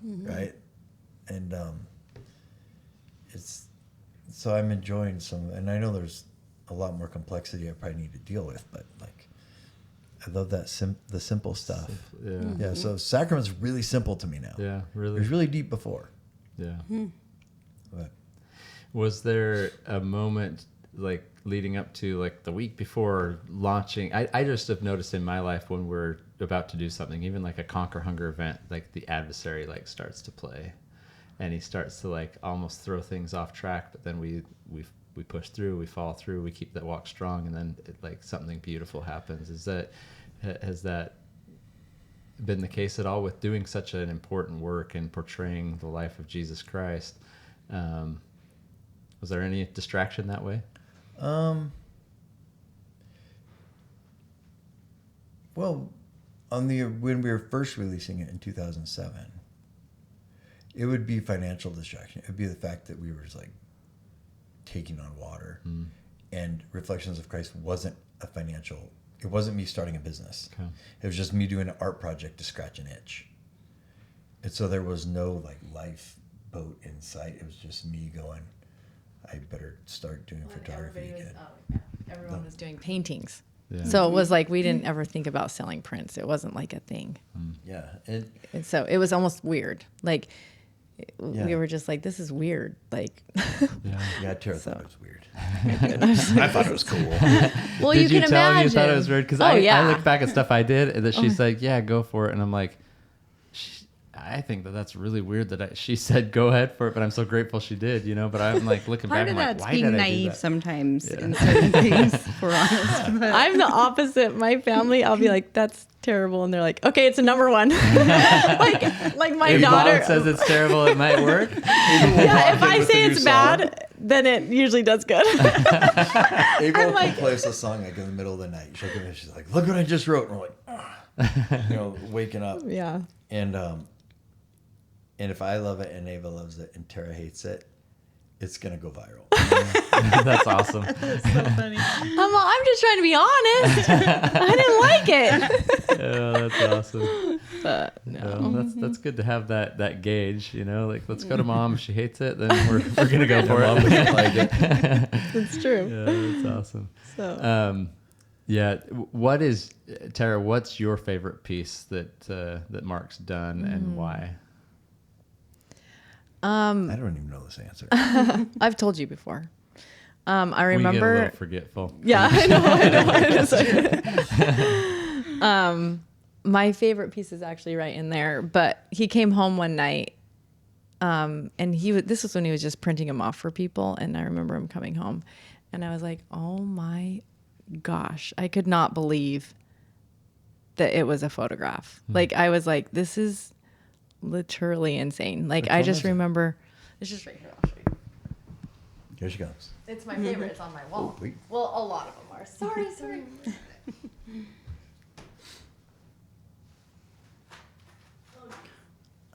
Right? And it's so I'm enjoying some, and I know there's a lot more complexity I probably need to deal with, but like I love that the simple stuff. Yeah. So sacrament's really simple to me now. Yeah, really. It was really deep before. Yeah. But Was there a moment like leading up to like the week before launching? I just have noticed in my life when we're about to do something, even like a Conquer Hunger event, like the adversary like starts to play, and he starts to like almost throw things off track, but then we push through, we follow through, we keep that walk strong, and then like something beautiful happens. Has that been the case at all with doing such an important work and portraying the life of Jesus Christ? Was there any distraction that way? Well, when we were first releasing it in 2007, it would be financial distraction. It would be the fact that we were just like taking on water, and Reflections of Christ wasn't a financial. It wasn't me starting a business. Okay. It was just me doing an art project to scratch an itch. And so there was no like lifeboat in sight. It was just me going, I better start doing photography again. Everyone was doing paintings. Yeah. So it was like we didn't ever think about selling prints. It wasn't like a thing. Yeah. And so it was almost weird. Like Yeah. we were just like, this is weird. Like, Yeah, Tara thought it was weird. I thought it was cool. well, Did you can tell imagine. me you thought it was weird? Because Oh, I yeah. look back at stuff I did, and that she's like, yeah, go for it. And I'm like, I think that's really weird that she said go ahead for it, but I'm so grateful she did, you know. But I'm like looking Part back, of I'm like, that's why being did I do naive that? sometimes in certain things, if we're honest. But I'm the opposite. My family, I'll be like, that's terrible. And they're like, okay, it's a number one. like my If daughter Mom says it's terrible, it might work. yeah, if I say it's bad, then it usually does good. April like- can play us a song like in the middle of the night. She'll come in, she's like, look what I just wrote. And we're like, you know, waking up. yeah. And if I love it and Ava loves it and Tara hates it, it's going to go viral. That's awesome. I'm just trying to be honest. I didn't like it. Yeah, that's awesome. But no. That's good to have that gauge, you know. Like, let's go to Mom. If she hates it, then we're gonna go for Mom it. doesn't like it. It's true. Yeah, that's awesome. So Yeah, what is Tara? What's your favorite piece that Mark's done, and why? I don't even know this answer. I've told you before. I We get a remember. little forgetful. Yeah, I know. It's like, my favorite piece is actually right in there. But he came home one night, and this was when he was just printing them off for people. And I remember him coming home, and I was like, "Oh my gosh, I could not believe that it was a photograph. Like I was like, this is literally insane. Like Which I one just is it? remember, it's just right here. I'll show you. Here she comes. It's my favorite. It's on my wall. wait. Well, a lot of them are. Sorry.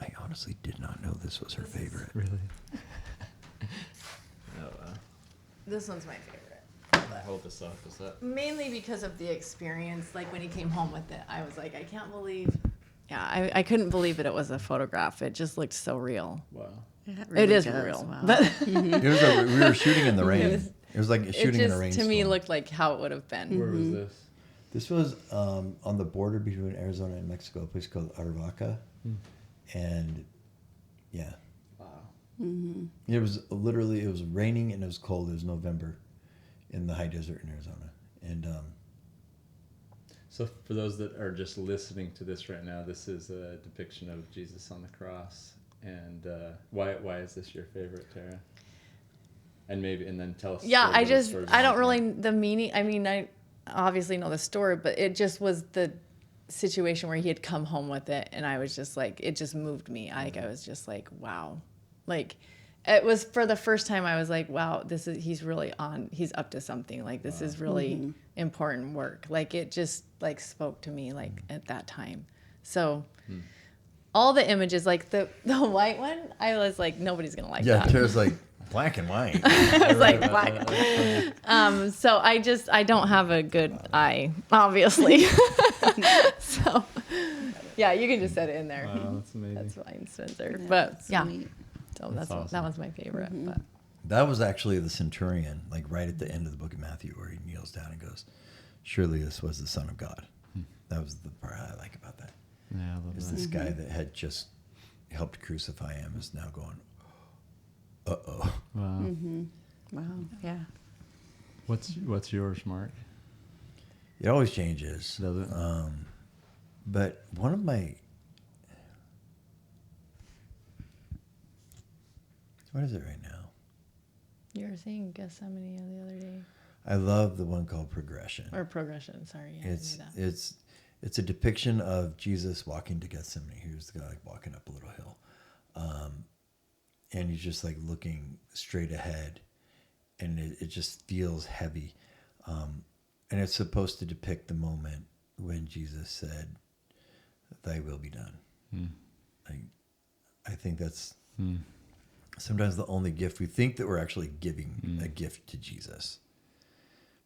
I honestly did not know this was her favorite. Really? Oh, wow. This one's my favorite. Hold this up. Is that? Mainly because of the experience. Like when he came home with it, I was like, I can't believe. Yeah, I couldn't believe it was a photograph. It just looked so real. Wow. It is real. Wow. But It was we were shooting in the rain. It was like shooting in a to rainstorm. me looked like how it would have been. Where was this? This was on the border between Arizona and Mexico, a place called Aravaca. And yeah, Wow. it was raining and it was cold. It was November in the high desert in Arizona. And So for those that are just listening to this right now, this is a depiction of Jesus on the cross. And why is this your favorite, Tara? And then tell us. Yeah, a little story I behind don't it. really, the meaning, I mean, I obviously know the story, but it just was the situation where he had come home with it. And I was just like, it just moved me. I was just like, wow. Like, it was for the first time I was like, wow, he's up to something. Like, this is really important work. Like, it just like spoke to me like at that time. So all the images, like the white one, I was like, nobody's going to like that. Tara's like, black and white. I was like, black. So I don't have a good eye, obviously. So, yeah, you can just set it in there. Wow, that's amazing. That's fine, Spencer. But yeah, Sweet. so That's awesome. that was my favorite. But That was actually the centurion, like right at the end of the book of Matthew, where he kneels down and goes, "Surely this was the Son of God." That was the part I like about that. Yeah, I love Is that. this guy that had just helped crucify him is now going, "Uh-oh." Wow. Wow. Yeah. What's yours, Mark? It always changes. Does it? But one of my, what is it right now? you were saying Gethsemane the other day, I love the one called Progression. or Progression. Sorry, yeah, I knew that. It's a depiction of Jesus walking to Gethsemane. Here's the guy like walking up a little hill, and he's just like looking straight ahead, and it just feels heavy, and it's supposed to depict the moment when Jesus said, "Thy will be done." I think that's sometimes the only gift we think that we're actually giving a gift to Jesus.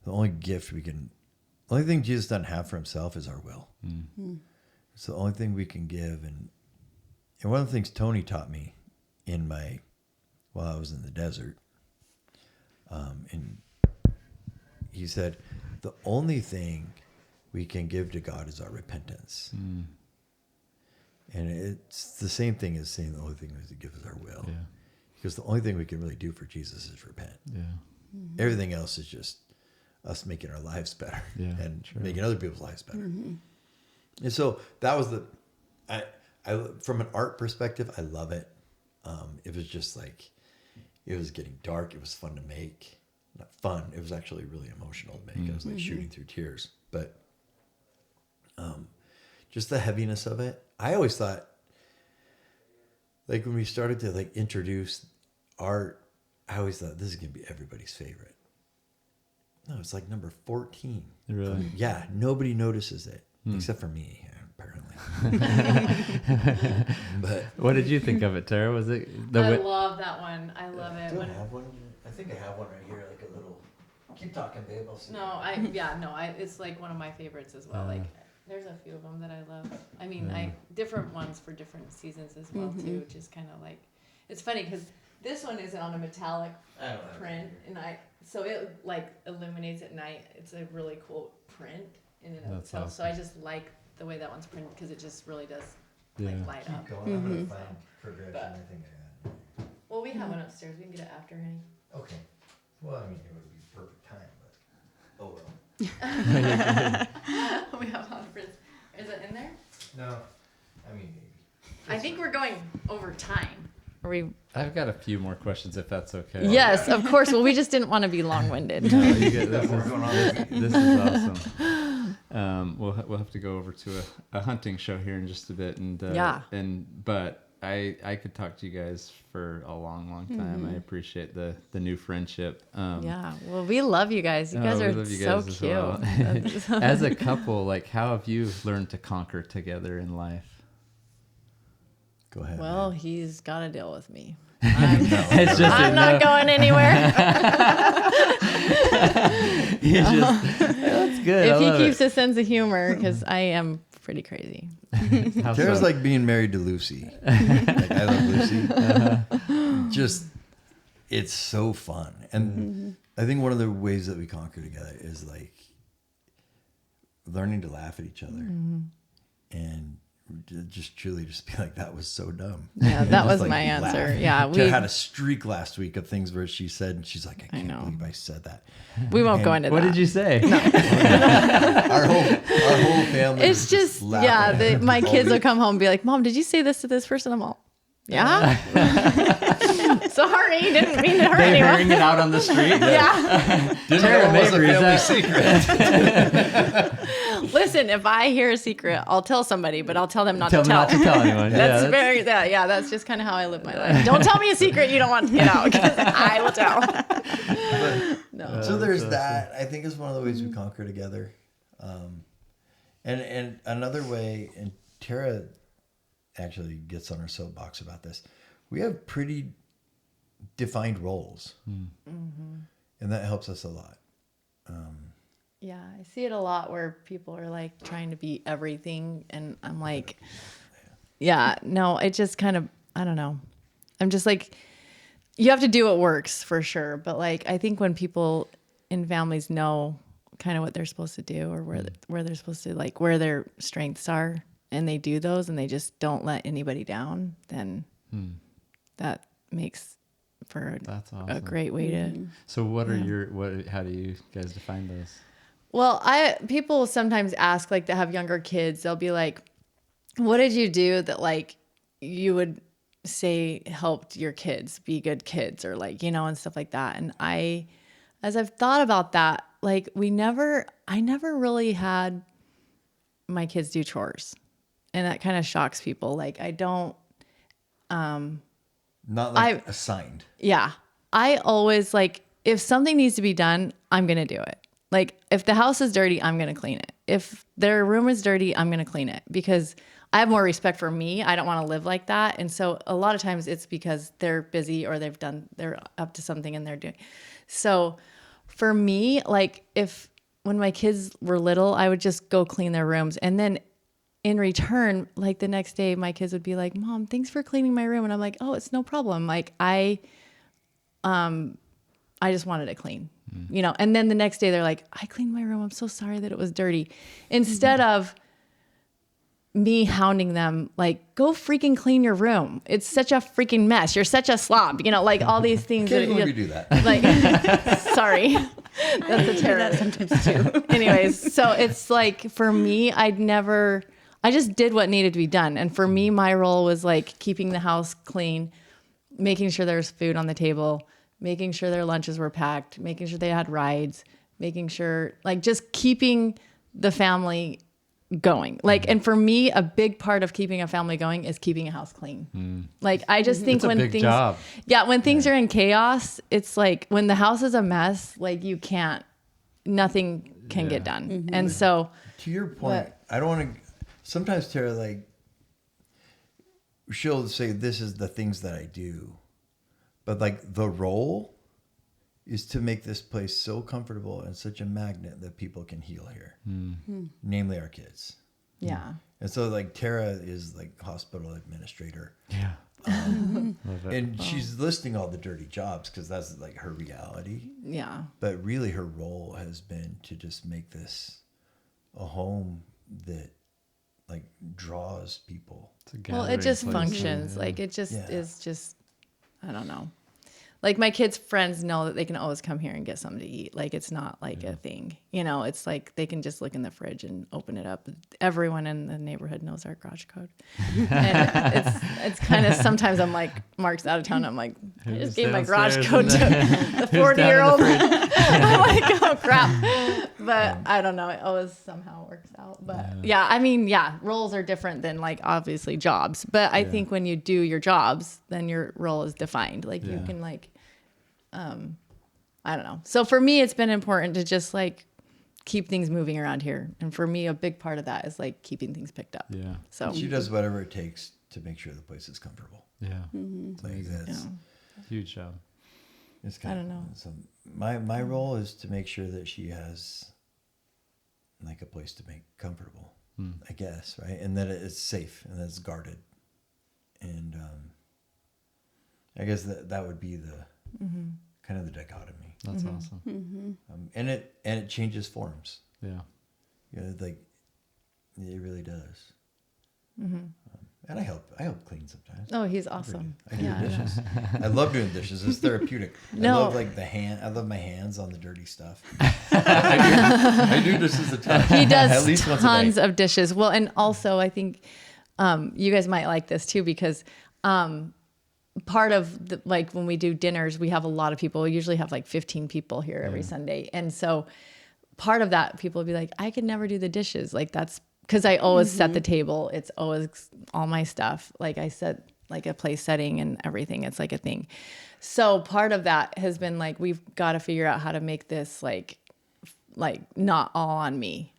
The only gift the only thing Jesus doesn't have for himself is our will. It's the only thing we can give. And one of the things Tony taught me while I was in the desert, and he said, the only thing we can give to God is our repentance. And it's the same thing as saying the only thing we can give is our will. Yeah. Because the only thing we can really do for Jesus is repent. Yeah. Everything else is just us making our lives better and making other people's lives better. And so that was I from an art perspective, I love it. It was just like, it was getting dark. It was fun to make. Not fun. It was actually really emotional to make. I was like shooting through tears, but just the heaviness of it. I always thought, like when we started to like introduce art, I always thought this is going to be everybody's favorite. No, it's like number 14. Really? Yeah, nobody notices it except for me, apparently. But What did you think of it, Tara? Was it I love that one. I love it. do I have one? I think I have one right here, like a little. Keep talking, babe. I'll see. It's like one of my favorites as well. Like there's a few of them that I love. I mean, different ones for different seasons as well too, which is kind of like, it's funny because this one isn't on a metallic print, and so it like illuminates at night. It's a really cool print in and of That's itself. awesome. So I just like the way that one's printed because it just really does Yeah. like light up. Keep going. I'm gonna find progression. But- I think I had. Well, we have one upstairs. We can get it after, honey. Okay. Well, I mean, it would be perfect time, but oh well. We have a lot of prints. Is it in there? No, I mean maybe. I think we're going over time. Are we? I've got a few more questions if that's okay. Yes, of course. Well, we just didn't want to be long-winded. No, you get, We're going on. this is awesome. We'll have to go over to a hunting show here in just a bit, and but I could talk to you guys for a long time. I appreciate the new friendship. Well, we love you guys. You guys are so cute. Well. As a couple, like, how have you learned to conquer together in life? Go ahead. Well, he's got to deal with me. I'm not going anywhere. That's good. If he keeps a sense of humor, because I am pretty crazy. Tara's like being married to Lucy. Like, I love Lucy. Just, it's so fun. And I think one of the ways that we conquer together is like learning to laugh at each other. And just truly just be like, that was so dumb. Yeah, that was like, my answer. laugh. Yeah, Tara had a streak last week of things where she said, and she's like, I can't believe I said that. We won't go into that. What did you say? Our whole family. It's just laughing. my kids will come home and be like, Mom, did you say this to this person? I'm all, yeah. Sorry, didn't mean to hurt They anyone. hearing it out on the street. Trevor was a family secret. Listen, if I hear a secret, I'll tell somebody, but I'll tell them not Tell to me tell. not to tell anyone. That's just kind of how I live my life. Don't tell me a secret you don't want to get out, because I will tell. So there's that. I think is one of the ways we conquer together. And another way, and Tara actually gets on her soapbox about this. We have pretty defined roles, and that helps us a lot. Yeah, I see it a lot where people are like trying to be everything, and I'm like, it just kind of, I don't know. I'm just like, you have to do what works for sure, but like I think when people in families know kind of what they're supposed to do, or where they're supposed to, like, where their strengths are, and they do those, and they just don't let anybody down, then that makes for That's awesome. a great way to. So what are how do you guys define those? Well, people sometimes ask, like, that have younger kids, they'll be like, what did you do that, like, you would say helped your kids be good kids, or like, and stuff like that. And as I've thought about that, like, I never really had my kids do chores. And that kind of shocks people. Like, I don't, Not like assigned. yeah. I always, like, if something needs to be done, I'm going to do it. Like, if the house is dirty, I'm going to clean it. If their room is dirty, I'm going to clean it, because I have more respect for me. I don't want to live like that. And so a lot of times it's because they're busy, or they're up to something and they're doing. So for me, like, when my kids were little, I would just go clean their rooms. And then in return, like, the next day my kids would be like, Mom, thanks for cleaning my room. And I'm like, oh, it's no problem. Like, I just wanted it clean, and then the next day they're like, I cleaned my room. I'm so sorry that it was dirty. Instead of me hounding them, like, go freaking clean your room. It's such a freaking mess. You're such a slob, like all these things. Occasionally we do that. Like, sorry, that's a terror. That sometimes too. Anyways, so it's like, for me, I just did what needed to be done. And for me, my role was like keeping the house clean, making sure there was food on the table, making sure their lunches were packed, making sure they had rides, making sure, like, just keeping the family going. Like, and for me, a big part of keeping a family going is keeping a house clean. Like, I just think It's a when big things, job. when things are in chaos, it's like, when the house is a mess, like, nothing can get done. And so, To your point, I don't want to. Sometimes Tara, like, she'll say, "This is the things that I do," but like the role is to make this place so comfortable and such a magnet that people can heal here, namely our kids. yeah. And so, like, Tara is like hospital administrator. Yeah. Love it. And she's listing all the dirty jobs because that's like her reality. Yeah. But really, her role has been to just make this a home that, like, draws people. Well, it just functions. Like, it just is just, I don't know. Like, my kids' friends know that they can always come here and get something to eat. Like, it's not like a thing, it's like they can just look in the fridge and open it up. Everyone in the neighborhood knows our garage code. And it's kind of, sometimes I'm like, Mark's out of town. I'm like, I just gave my garage code to the 40-year-old. I'm like, oh crap. But I don't know. It always somehow works out. But yeah, I mean, yeah, roles are different than like obviously jobs. But I think when you do your jobs, then your role is defined. Like you can like, I don't know. So for me, it's been important to just like keep things moving around here. And for me, a big part of that is like keeping things picked up. Yeah. So She does whatever it takes to make sure the place is comfortable. Yeah. Like that's Huge job. it's kind I don't know. So my role is to make sure that she has like a place to make comfortable, I guess, right? And that it's safe and that it's guarded. And I guess that would be the kind of the dichotomy. That's awesome. And it changes forms. Yeah. You know, like it really does. And I help clean sometimes. oh, he's awesome. I do Yeah, dishes. I love doing dishes. It's therapeutic. No. I love like I love my hands on the dirty stuff. I do dishes a ton. He does At least once a tons day. of dishes. Well, and also I think you guys might like this too because part of the, like when we do dinners, we have a lot of people. We usually have like 15 people here every Sunday, and so part of that, people will be like, I could never do the dishes. Like that's because I always set the table. It's always all my stuff. Like I set like a place setting and everything. It's like a thing. So part of that has been like, we've got to figure out how to make this like not all on me.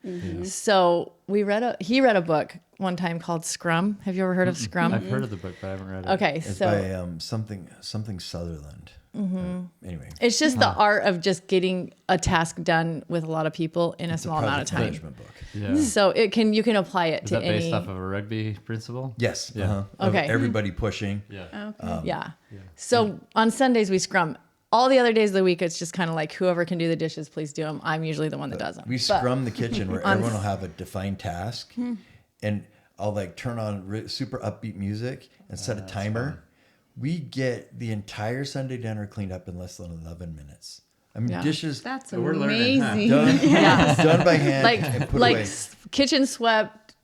So he read a book one time called Scrum. Have you ever heard of Scrum? I've heard of the book, but I haven't read it. Okay. It's So by something Sutherland. Anyway, it's just the art of just getting a task done with a lot of people in a small amount of project time. management book. Yeah. So you can apply it Is to that based any. off of a rugby principle? Yes. Yeah. Of Okay. everybody pushing. Yeah. Yeah. So on Sundays we scrum. All the other days of the week, it's just kind of like whoever can do the dishes, please do them. I'm usually the one that does them. We scrum the kitchen where everyone will have a defined task, Hmm. and I'll like turn on super upbeat music and set a timer. We get the entire Sunday dinner cleaned up in less than 11 minutes. I mean, Yeah. dishes That's we're learning, huh? amazing. done, Yeah. done by hand and Like put like away. kitchen swept,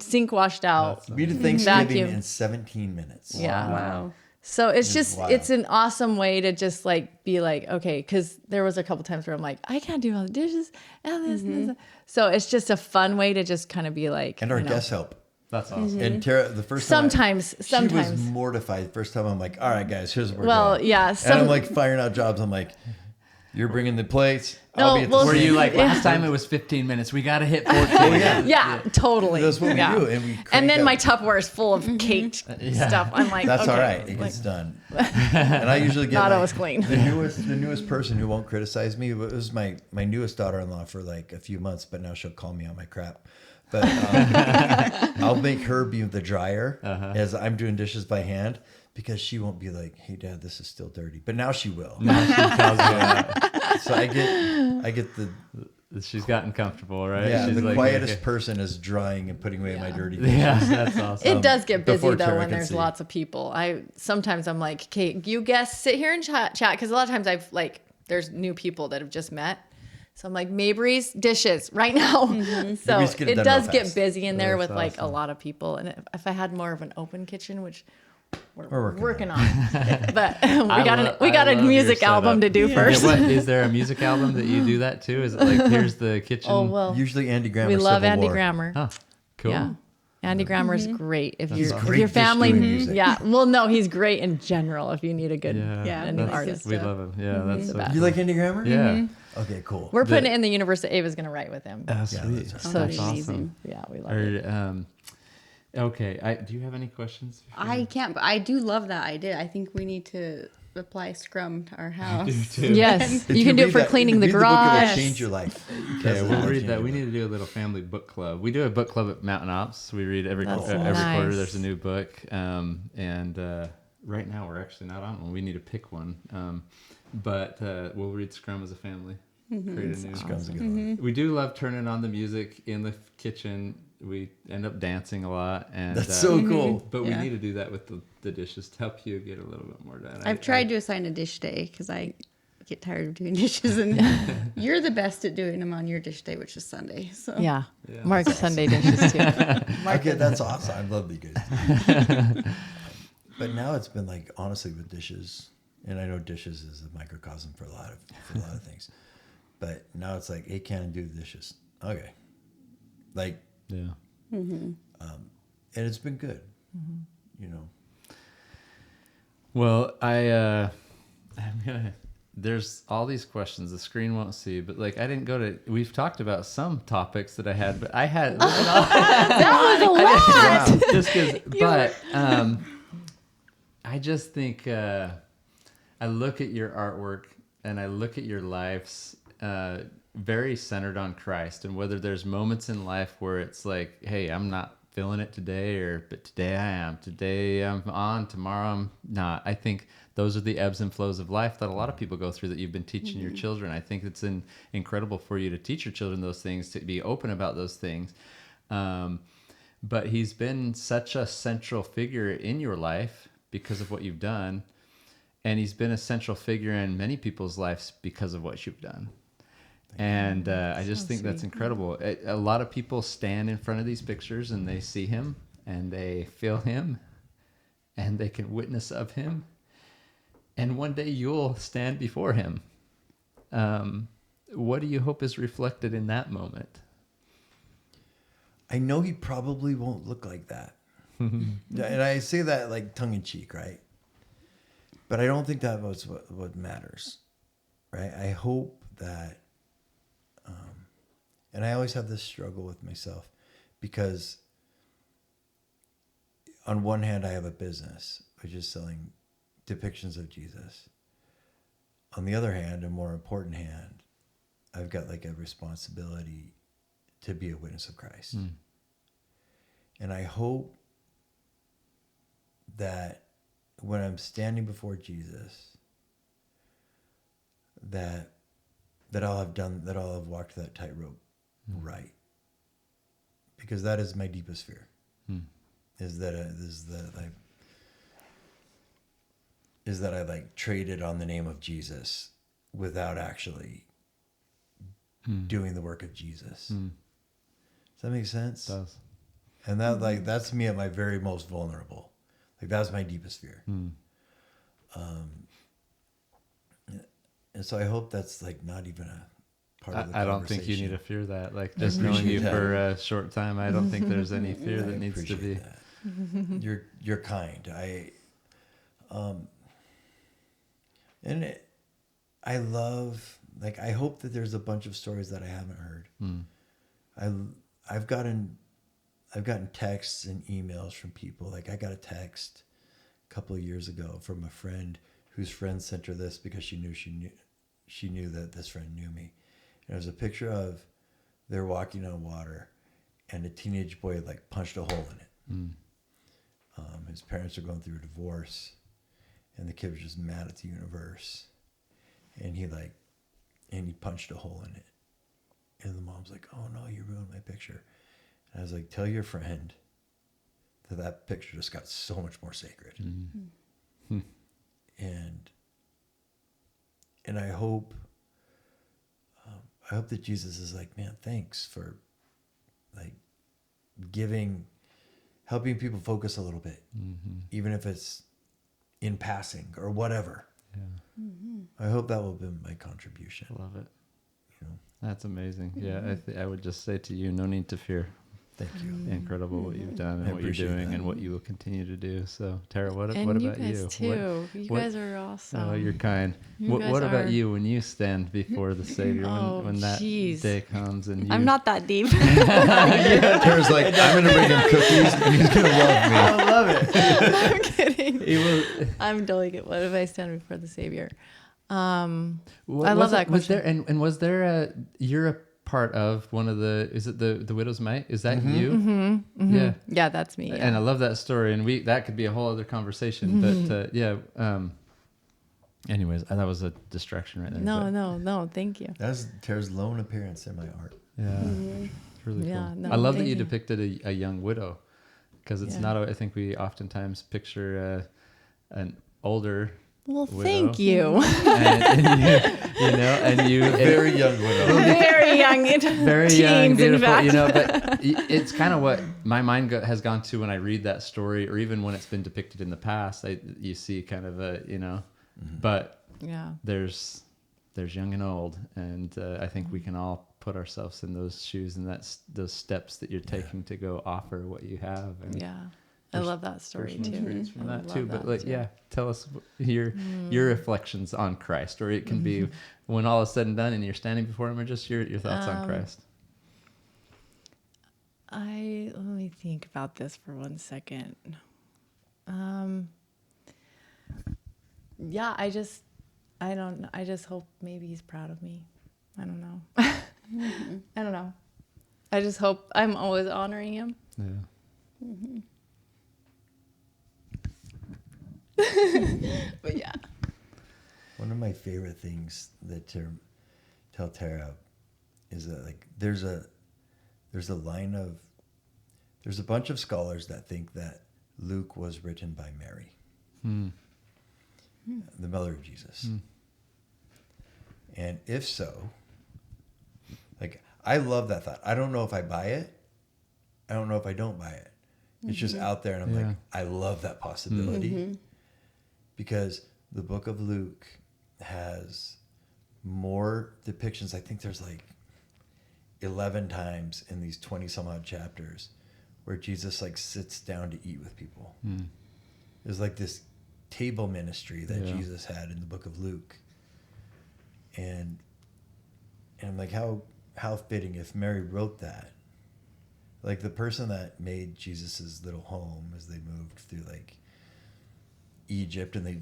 sink washed out. We did Thanksgiving vacuum. in 17 minutes. Yeah. Wow. So it's just wild. it's an awesome way to just like be like, okay, because there was a couple times where I'm like, I can't do all the dishes and this and this. So it's just a fun way to just kind of be like, And our you know, guests help. That's awesome. And Tara, the first time Sometimes. she was mortified. The first time I'm like, all right, guys, here's what we're Well, doing. yeah, And I'm like firing out jobs. I'm like, you're bringing the plates. I'll No, be at well, the Were sink. you like, Yeah. last time it was 15 minutes. We got to hit 14. Yeah, totally. That's what we Yeah. do. And we crank And then out. my Tupperware is full of caked stuff. I'm like, That's okay. all right. It gets done. And I usually get Not always clean. the newest person who won't criticize me. It was my newest daughter-in-law for like a few months, but now she'll call me on my crap. But I'll make her be the dryer as I'm doing dishes by hand because she won't be like, "Hey, Dad, this is still dirty." But now she will. So I get the She's gotten comfortable, right? yeah. She's The like, quietest okay. person is drying and putting away my dirty dishes. Yeah, that's awesome. It does get busy before though Tara when can there's see. lots of people. Sometimes I'm like, okay, you guests sit here and chat because a lot of times there's new people that have just met. So I'm like, Mabry's dishes right now. So We just get it it done does real get fast. busy in there That's with like a awesome. lot of people. And if I had more of an open kitchen, which we're working working on, but we I got love a your music album to setup. do Yeah, first. what, is there a music album that you do that too? Is it like, here's the kitchen? Oh well, Usually Andy Grammer. we love Civil Andy War. Grammer. Huh, cool. Yeah. Andy Grammer is great if He's you're if great your just family. doing music. Yeah, well, no, he's great in general. If you need a good Yeah, a new that's artist, We love him. Yeah, that's so best. You like Andy Grammer? Yeah. Okay, cool. we're putting it in the universe that Ava's going to write with him. Oh, Yeah, sweet. that's Oh, That's that's amazing. Yeah, we love it. Okay. Do you have any questions? I can't, but I do love that idea. I think we need to apply Scrum to our house. Yes, If you can do it read for that- cleaning the read book, it'll garage. change your life. Okay, we'll read change that. your We life. need to do a little family book club. We do a book club at Mountain Ops. We read every That's every quarter. nice. There's a new book, and right now we're actually not on one. We need to pick one, but we'll read Scrum as a family. Create a new. Scrum's a good one. We do love turning on the music in the kitchen. We end up dancing a lot, and That's so cool. But we Yeah. need to do that with the dishes to help you get a little bit more done. I've tried to assign a dish day because I get tired of doing dishes, and you're the best at doing them on your dish day, which is Sunday. So Yeah, Yeah. Mark's Sunday dishes too. Okay, that's awesome. I love you guys. But now it's been like honestly with dishes, and I know dishes is a microcosm for a lot of things. But now it's like, hey, can I do the dishes? Okay. Like, Yeah. and it's been good, you know. Well, there's all these questions the screen won't see, but like we've talked about some topics that I had, but I had That was a lot. just because, but I just think I look at your artwork and I look at your lives very centered on Christ, and whether there's moments in life where it's like, hey, I'm not feeling it today, but today I am. Today I'm on, tomorrow I'm not. I think those are the ebbs and flows of life that a lot of people go through that you've been teaching your children. I think it's incredible for you to teach your children those things, to be open about those things. But he's been such a central figure in your life because of what you've done. And he's been a central figure in many people's lives because of what you've done. And I just think that's incredible. A lot of people stand in front of these pictures and they see him and they feel him and they can witness of him. And one day you'll stand before him. What do you hope is reflected in that moment? I know he probably won't look like that. And I say that like tongue in cheek, right? But I don't think that was what matters, right? I hope that, and I always have this struggle with myself because on one hand, I have a business, which is selling depictions of Jesus. On the other hand, a more important hand, I've got like a responsibility to be a witness of Christ. And I hope that when I'm standing before Jesus, that I'll have walked that tightrope right, because that is my deepest fear. Is that I like traded on the name of Jesus without actually doing the work of Jesus. Does that make sense? It does. And that that's me at my very most vulnerable. Like that's my deepest fear. And so I hope that's like not even a part of the I don't think you need to fear that. Like just knowing you for a short time, I don't think there's any fear that needs to be. That. You're kind. I love, like, I hope that there's a bunch of stories that I haven't heard. I've gotten texts and emails from people. Like I got a text a couple of years ago from a friend whose friend sent her this because she knew that this friend knew me. And it was a picture of they're walking on water and a teenage boy had like punched a hole in it. His parents are going through a divorce and the kid was just mad at the universe. And he punched a hole in it. And the mom's like, oh no, you ruined my picture. And I was like, tell your friend that picture just got so much more sacred. And I hope that Jesus is like, man, thanks for like helping people focus a little bit, even if it's in passing or whatever. Yeah. I hope that will be my contribution. Love it. You know? That's amazing. Yeah, I would just say to you, no need to fear. Thank you. Incredible what you've done and what you're doing and what you will continue to do. So, Tara, what and about you? Guys too. You guys are awesome. Oh, you're kind. What about you when you stand before the Savior when that day comes and you? I'm not that deep. Tara's like, I'm going to bring him cookies and he's going to love me. I love it. I'm kidding. He will. I'm totally good. What if I stand before the Savior? I love that question. Was there you're a part of one of is it the Widow's Mite? Is that you? Yeah, that's me. Yeah. And I love that story, and that could be a whole other conversation. But anyways, that was a distraction right there. No, thank you. That's Tara's lone appearance in my art. Yeah, it's really cool. No, I love that you depicted a young widow, because it's not. I think we oftentimes picture an older. Well, widow. thank you. And you Very young widow. Very young, very teens, young, beautiful. In fact. But it's kind of what my mind has gone to when I read that story, or even when it's been depicted in the past. You see kind of but yeah, there's there's young and old, and I think we can all put ourselves in those shoes, and that's those steps that you're taking to go offer what you have. And Yeah. I love that story personal too. experience from I that love too. But that like, too. yeah, tell us your reflections on Christ, or it can be when all is said and done, and you're standing before Him, or just your thoughts on Christ. Let me think about this for 1 second. Yeah, I don't know. I just hope maybe He's proud of me. I don't know. I don't know. I just hope I'm always honoring Him. Yeah. But yeah. One of my favorite things that to tell Tara is that like there's a bunch of scholars that think that Luke was written by Mary, the mother of Jesus. And if so, like I love that thought. I don't know if I buy it. I don't know if I don't buy it. It's just out there, and I'm like, I love that possibility because the book of Luke has more depictions. I think there's like 11 times in these 20 some odd chapters where Jesus like sits down to eat with people. There's like this table ministry that Jesus had in the book of Luke. And I'm like, how fitting if Mary wrote that. Like the person that made Jesus's little home as they moved through like Egypt, and they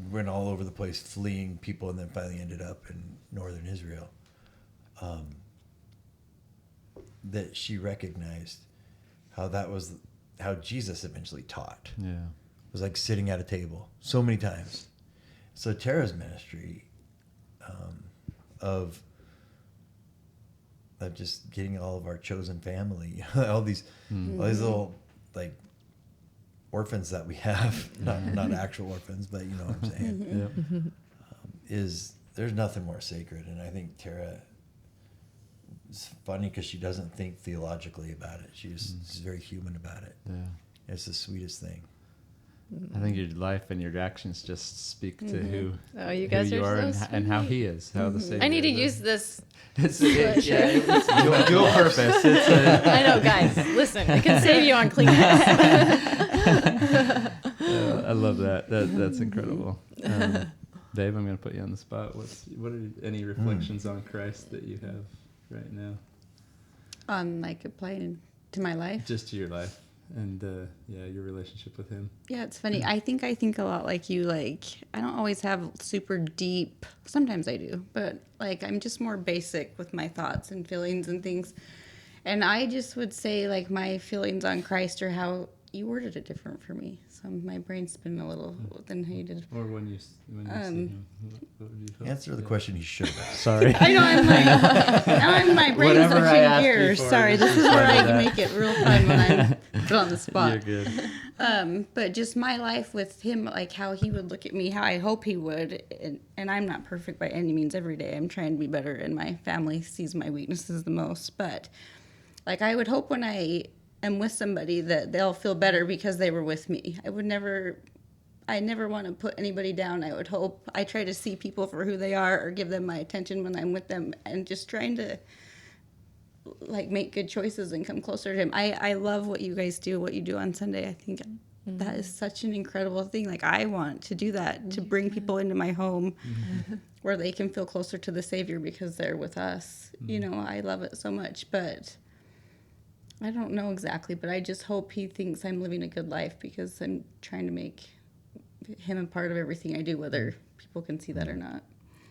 went all over the place fleeing people, and then finally ended up in northern Israel. That she recognized how Jesus eventually taught. Yeah. It was like sitting at a table so many times. So Tara's ministry of just getting all of our chosen family, all these little like orphans that we have, not actual orphans, but you know what I'm saying. Is there's nothing more sacred, and I think Tara. It's funny because she doesn't think theologically about it. She's very human about it. Yeah. It's the sweetest thing. I think your life and your actions just speak to who, you guys who you are are so and how He is, how the Savior I need to is. use this. It's dual purpose. It's I know, guys. Listen, it can save you on Kleenex. I love that. That's incredible. Dave, I'm going to put you on the spot. What are any reflections on Christ that you have right now? Like applying to my life. Just to your life and your relationship with Him. Yeah, it's funny. I think a lot like you. Like, I don't always have super deep. Sometimes I do, but like I'm just more basic with my thoughts and feelings and things. And I just would say like my feelings on Christ are how you worded it different for me. So my brain's spinning a little than how you did. Or when you see Him, what would you feel? Answer the question he should have asked. Sorry. I know. I'm like, now my brain's Whatever I switching asked gears. before, Sorry, just this is where I respond to can that. make it real fun when I'm put on the spot. You're good. But just my life with him, like how he would look at me, how I hope he would. And I'm not perfect by any means every day. I'm trying to be better, and my family sees my weaknesses the most. But like I would hope when I am with somebody that they'll feel better because they were with me. I never want to put anybody down. I would hope I try to see people for who they are or give them my attention when I'm with them, and just trying to like make good choices and come closer to him. I love what you guys do, what you do on Sunday. I think that is such an incredible thing. Like I want to do that, to bring people into my home where they can feel closer to the Savior because they're with us. You know, I love it so much, but I don't know exactly, but I just hope he thinks I'm living a good life because I'm trying to make him a part of everything I do, whether people can see that or not.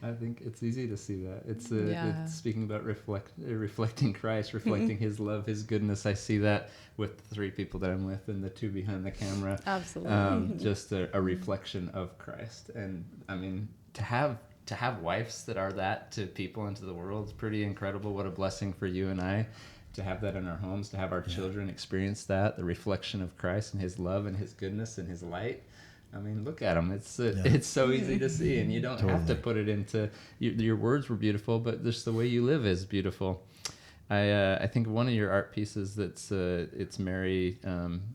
I think it's easy to see that. It's speaking about reflecting Christ, reflecting His love, His goodness. I see that with the 3 people that I'm with and the 2 behind the camera. Absolutely. Just a reflection of Christ. And I mean, to have wives that are that to people and to the world is pretty incredible. What a blessing for you and I to have that in our homes, to have our children experience that, the reflection of Christ and His love and His goodness and His light. I mean, look at them. It's so easy to see, and you don't have to put it into your words were beautiful, but just the way you live is beautiful. I think one of your art pieces it's Mary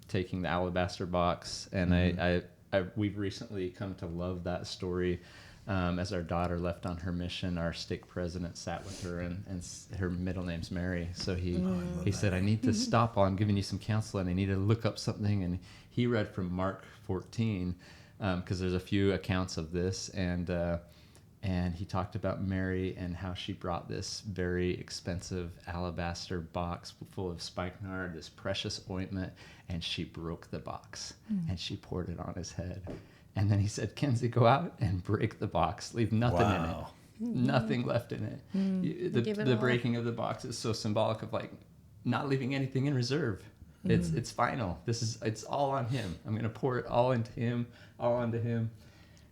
taking the alabaster box, and we've recently come to love that story As our daughter left on her mission, our stake president sat with her, and her middle name's Mary. So he said, I need to stop while I'm giving you some counsel, and I need to look up something. And he read from Mark 14, because there's a few accounts of this. And he talked about Mary and how she brought this very expensive alabaster box full of spikenard, this precious ointment, and she broke the box and she poured it on his head. And then he said, Kenzie, go out and break the box. Leave nothing in it. Nothing left in it. The breaking of the box is so symbolic of like not leaving anything in reserve. It's final. It's all on him. I'm going to pour it all into him, all onto him.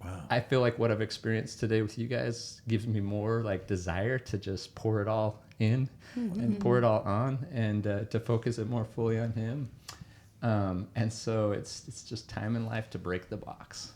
Wow. I feel like what I've experienced today with you guys gives me more like desire to just pour it all in and pour it all on, and to focus it more fully on him. And so it's just time in life to break the box,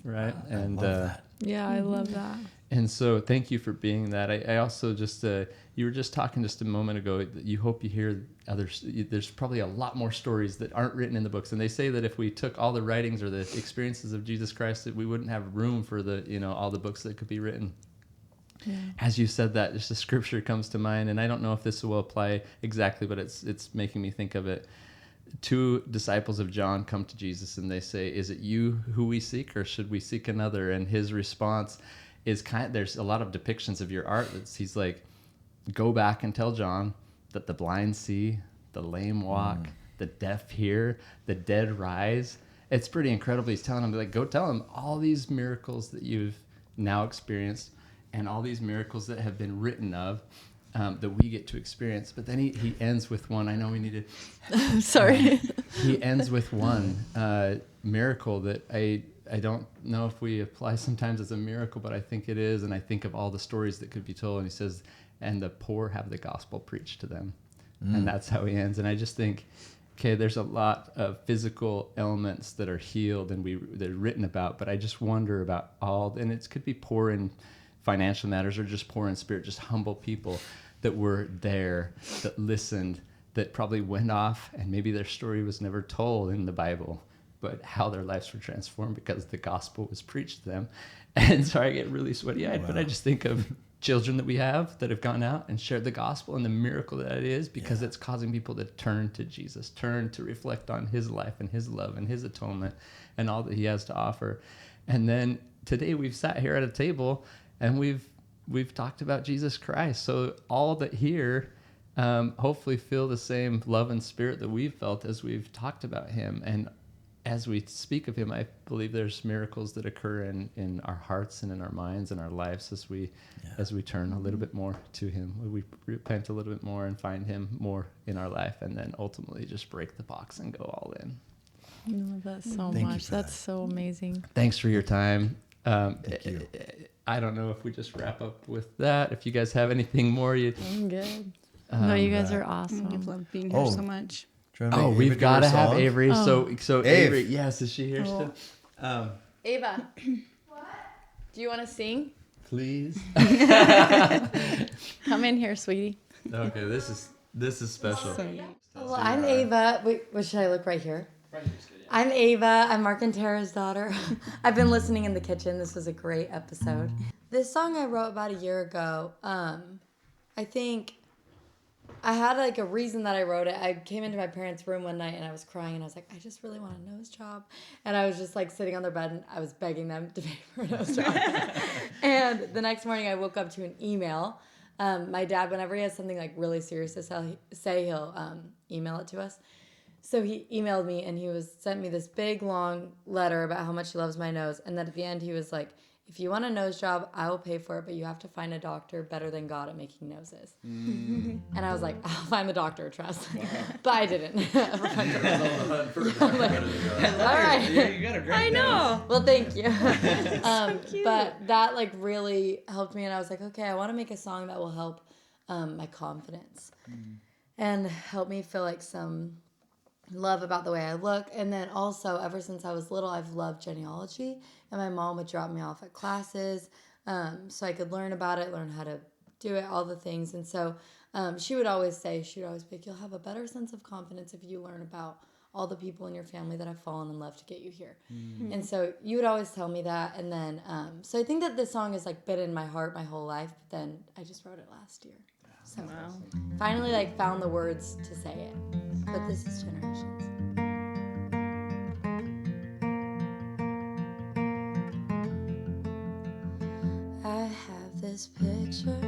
right? Wow, and I love that. Yeah, I love that. And so thank you for being that. I also just, you were just talking just a moment ago that you hope you hear others. There's probably a lot more stories that aren't written in the books. And they say that if we took all the writings or the experiences of Jesus Christ, that we wouldn't have room for all the books that could be written. Yeah. As you said that, just a scripture comes to mind. And I don't know if this will apply exactly, but it's making me think of it. 2 disciples of John come to Jesus and they say, is it you who we seek, or should we seek another? And his response is there's a lot of depictions of your art he's like, go back and tell John that the blind see, the lame walk, the deaf hear, the dead rise. It's pretty incredible. He's telling him, like, go tell him all these miracles that you've now experienced and all these miracles that have been written of, that we get to experience. But then he ends with one. I know we need to. Sorry. He ends with one miracle that I don't know if we apply sometimes as a miracle, but I think it is. And I think of all the stories that could be told. And he says, and the poor have the gospel preached to them. And that's how he ends. And I just think, okay, there's a lot of physical elements that are healed and they're written about, but I just wonder about and it could be poor in financial matters or just poor in spirit, just humble people that were there, that listened, that probably went off, and maybe their story was never told in the Bible, but how their lives were transformed because the gospel was preached to them. And sorry, I get really sweaty-eyed, but I just think of children that we have that have gone out and shared the gospel and the miracle that it is, because it's causing people to turn to Jesus, turn to reflect on his life and his love and his atonement and all that he has to offer. And then today we've sat here at a table and we've talked about Jesus Christ. So all that here hopefully feel the same love and spirit that we've felt as we've talked about him. And as we speak of him, I believe there's miracles that occur in our hearts and in our minds and our lives as we turn a little bit more to him. We repent a little bit more and find him more in our life, and then ultimately just break the box and go all in. I love that so Thank much. That's so amazing. Thanks for your time. Thank you. I don't know if we just wrap up with that. If you guys have anything more, I'm good. No, you guys are awesome. I've loved being here so much. We've got to have Avery. Oh. So Avery, yes, is she here still? Ava. What? Do you want to sing? Please. Come in here, sweetie. Okay, this is special. Well, I'm Ava. Wait, should I look right here? I'm Ava. I'm Mark and Tara's daughter. I've been listening in the kitchen. This was a great episode. This song I wrote about a year ago. I think I had like a reason that I wrote it. I came into my parents' room one night and I was crying and I was like, I just really want a nose job. And I was just like sitting on their bed and I was begging them to pay for a nose job. And the next morning I woke up to an email. My dad, whenever he has something like really serious to say, he'll email it to us. So he emailed me and sent me this big long letter about how much he loves my nose. And then at the end he was like, if you want a nose job, I will pay for it, but you have to find a doctor better than God at making noses. And I was like, I'll find the doctor, trust. But I didn't. All right. You got a great I know. Well, thank you. But that like really helped me. And I was like, okay, I want to make a song that will help my confidence and help me feel like some love about the way I look. And then also, ever since I was little, I've loved genealogy, and my mom would drop me off at classes so I could learn about it, learn how to do it, all the things. And so she would always be like, you'll have a better sense of confidence if you learn about all the people in your family that have fallen in love to get you here. And so you would always tell me that. And then, so I think that this song is like been in my heart my whole life, but then I just wrote it last year. So finally like found the words to say it. But this is Generations. I have this picture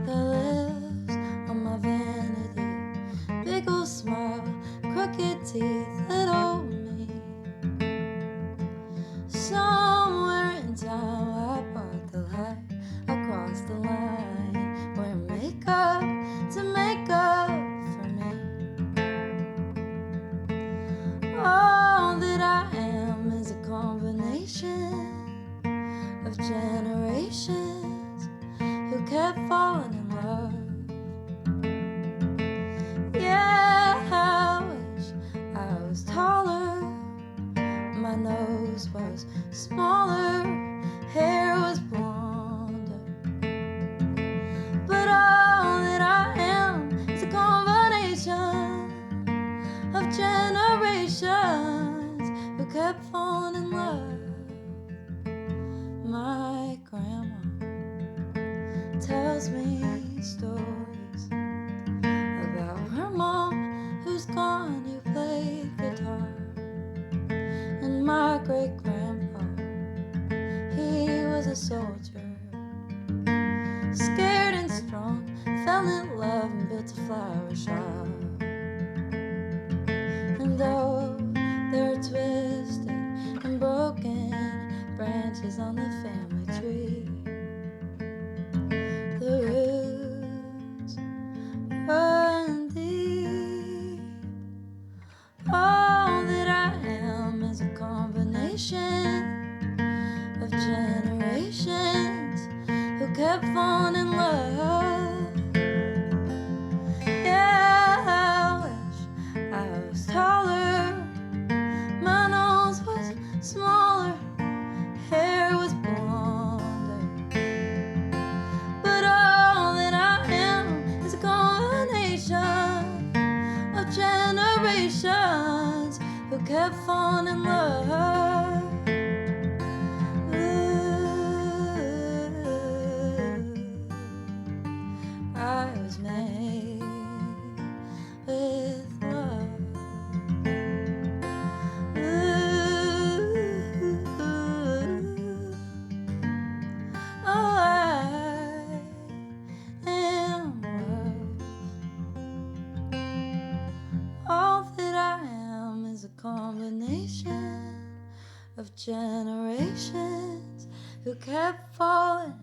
that lives on my vanity. Big old smile, crooked teeth, little me. Somewhere in time I bought the light. I crossed the line, wearing makeup to make up for me. All that I am is a combination of generations who kept falling in love. Yeah, I wish I was taller, my nose was smaller, hair was blonder. But all that I am is a combination of generations who kept falling in love. My grandma tells me stories about her mom who's gone, who played guitar. And my great-grandpa, he was a soldier, scared and strong, fell in love and built a flower shop. And though they're twisted and broken branches on the family tree, the roots run deep. All that I am is a combination of generations who kept falling in love. Yeah, I wish I was taller, my nose was smaller, hair was blonder. But all that I am is a combination of generations who kept falling in love. Ooh, I was made with love. Ooh, oh, I am worth. All that I am is a combination of generations who kept falling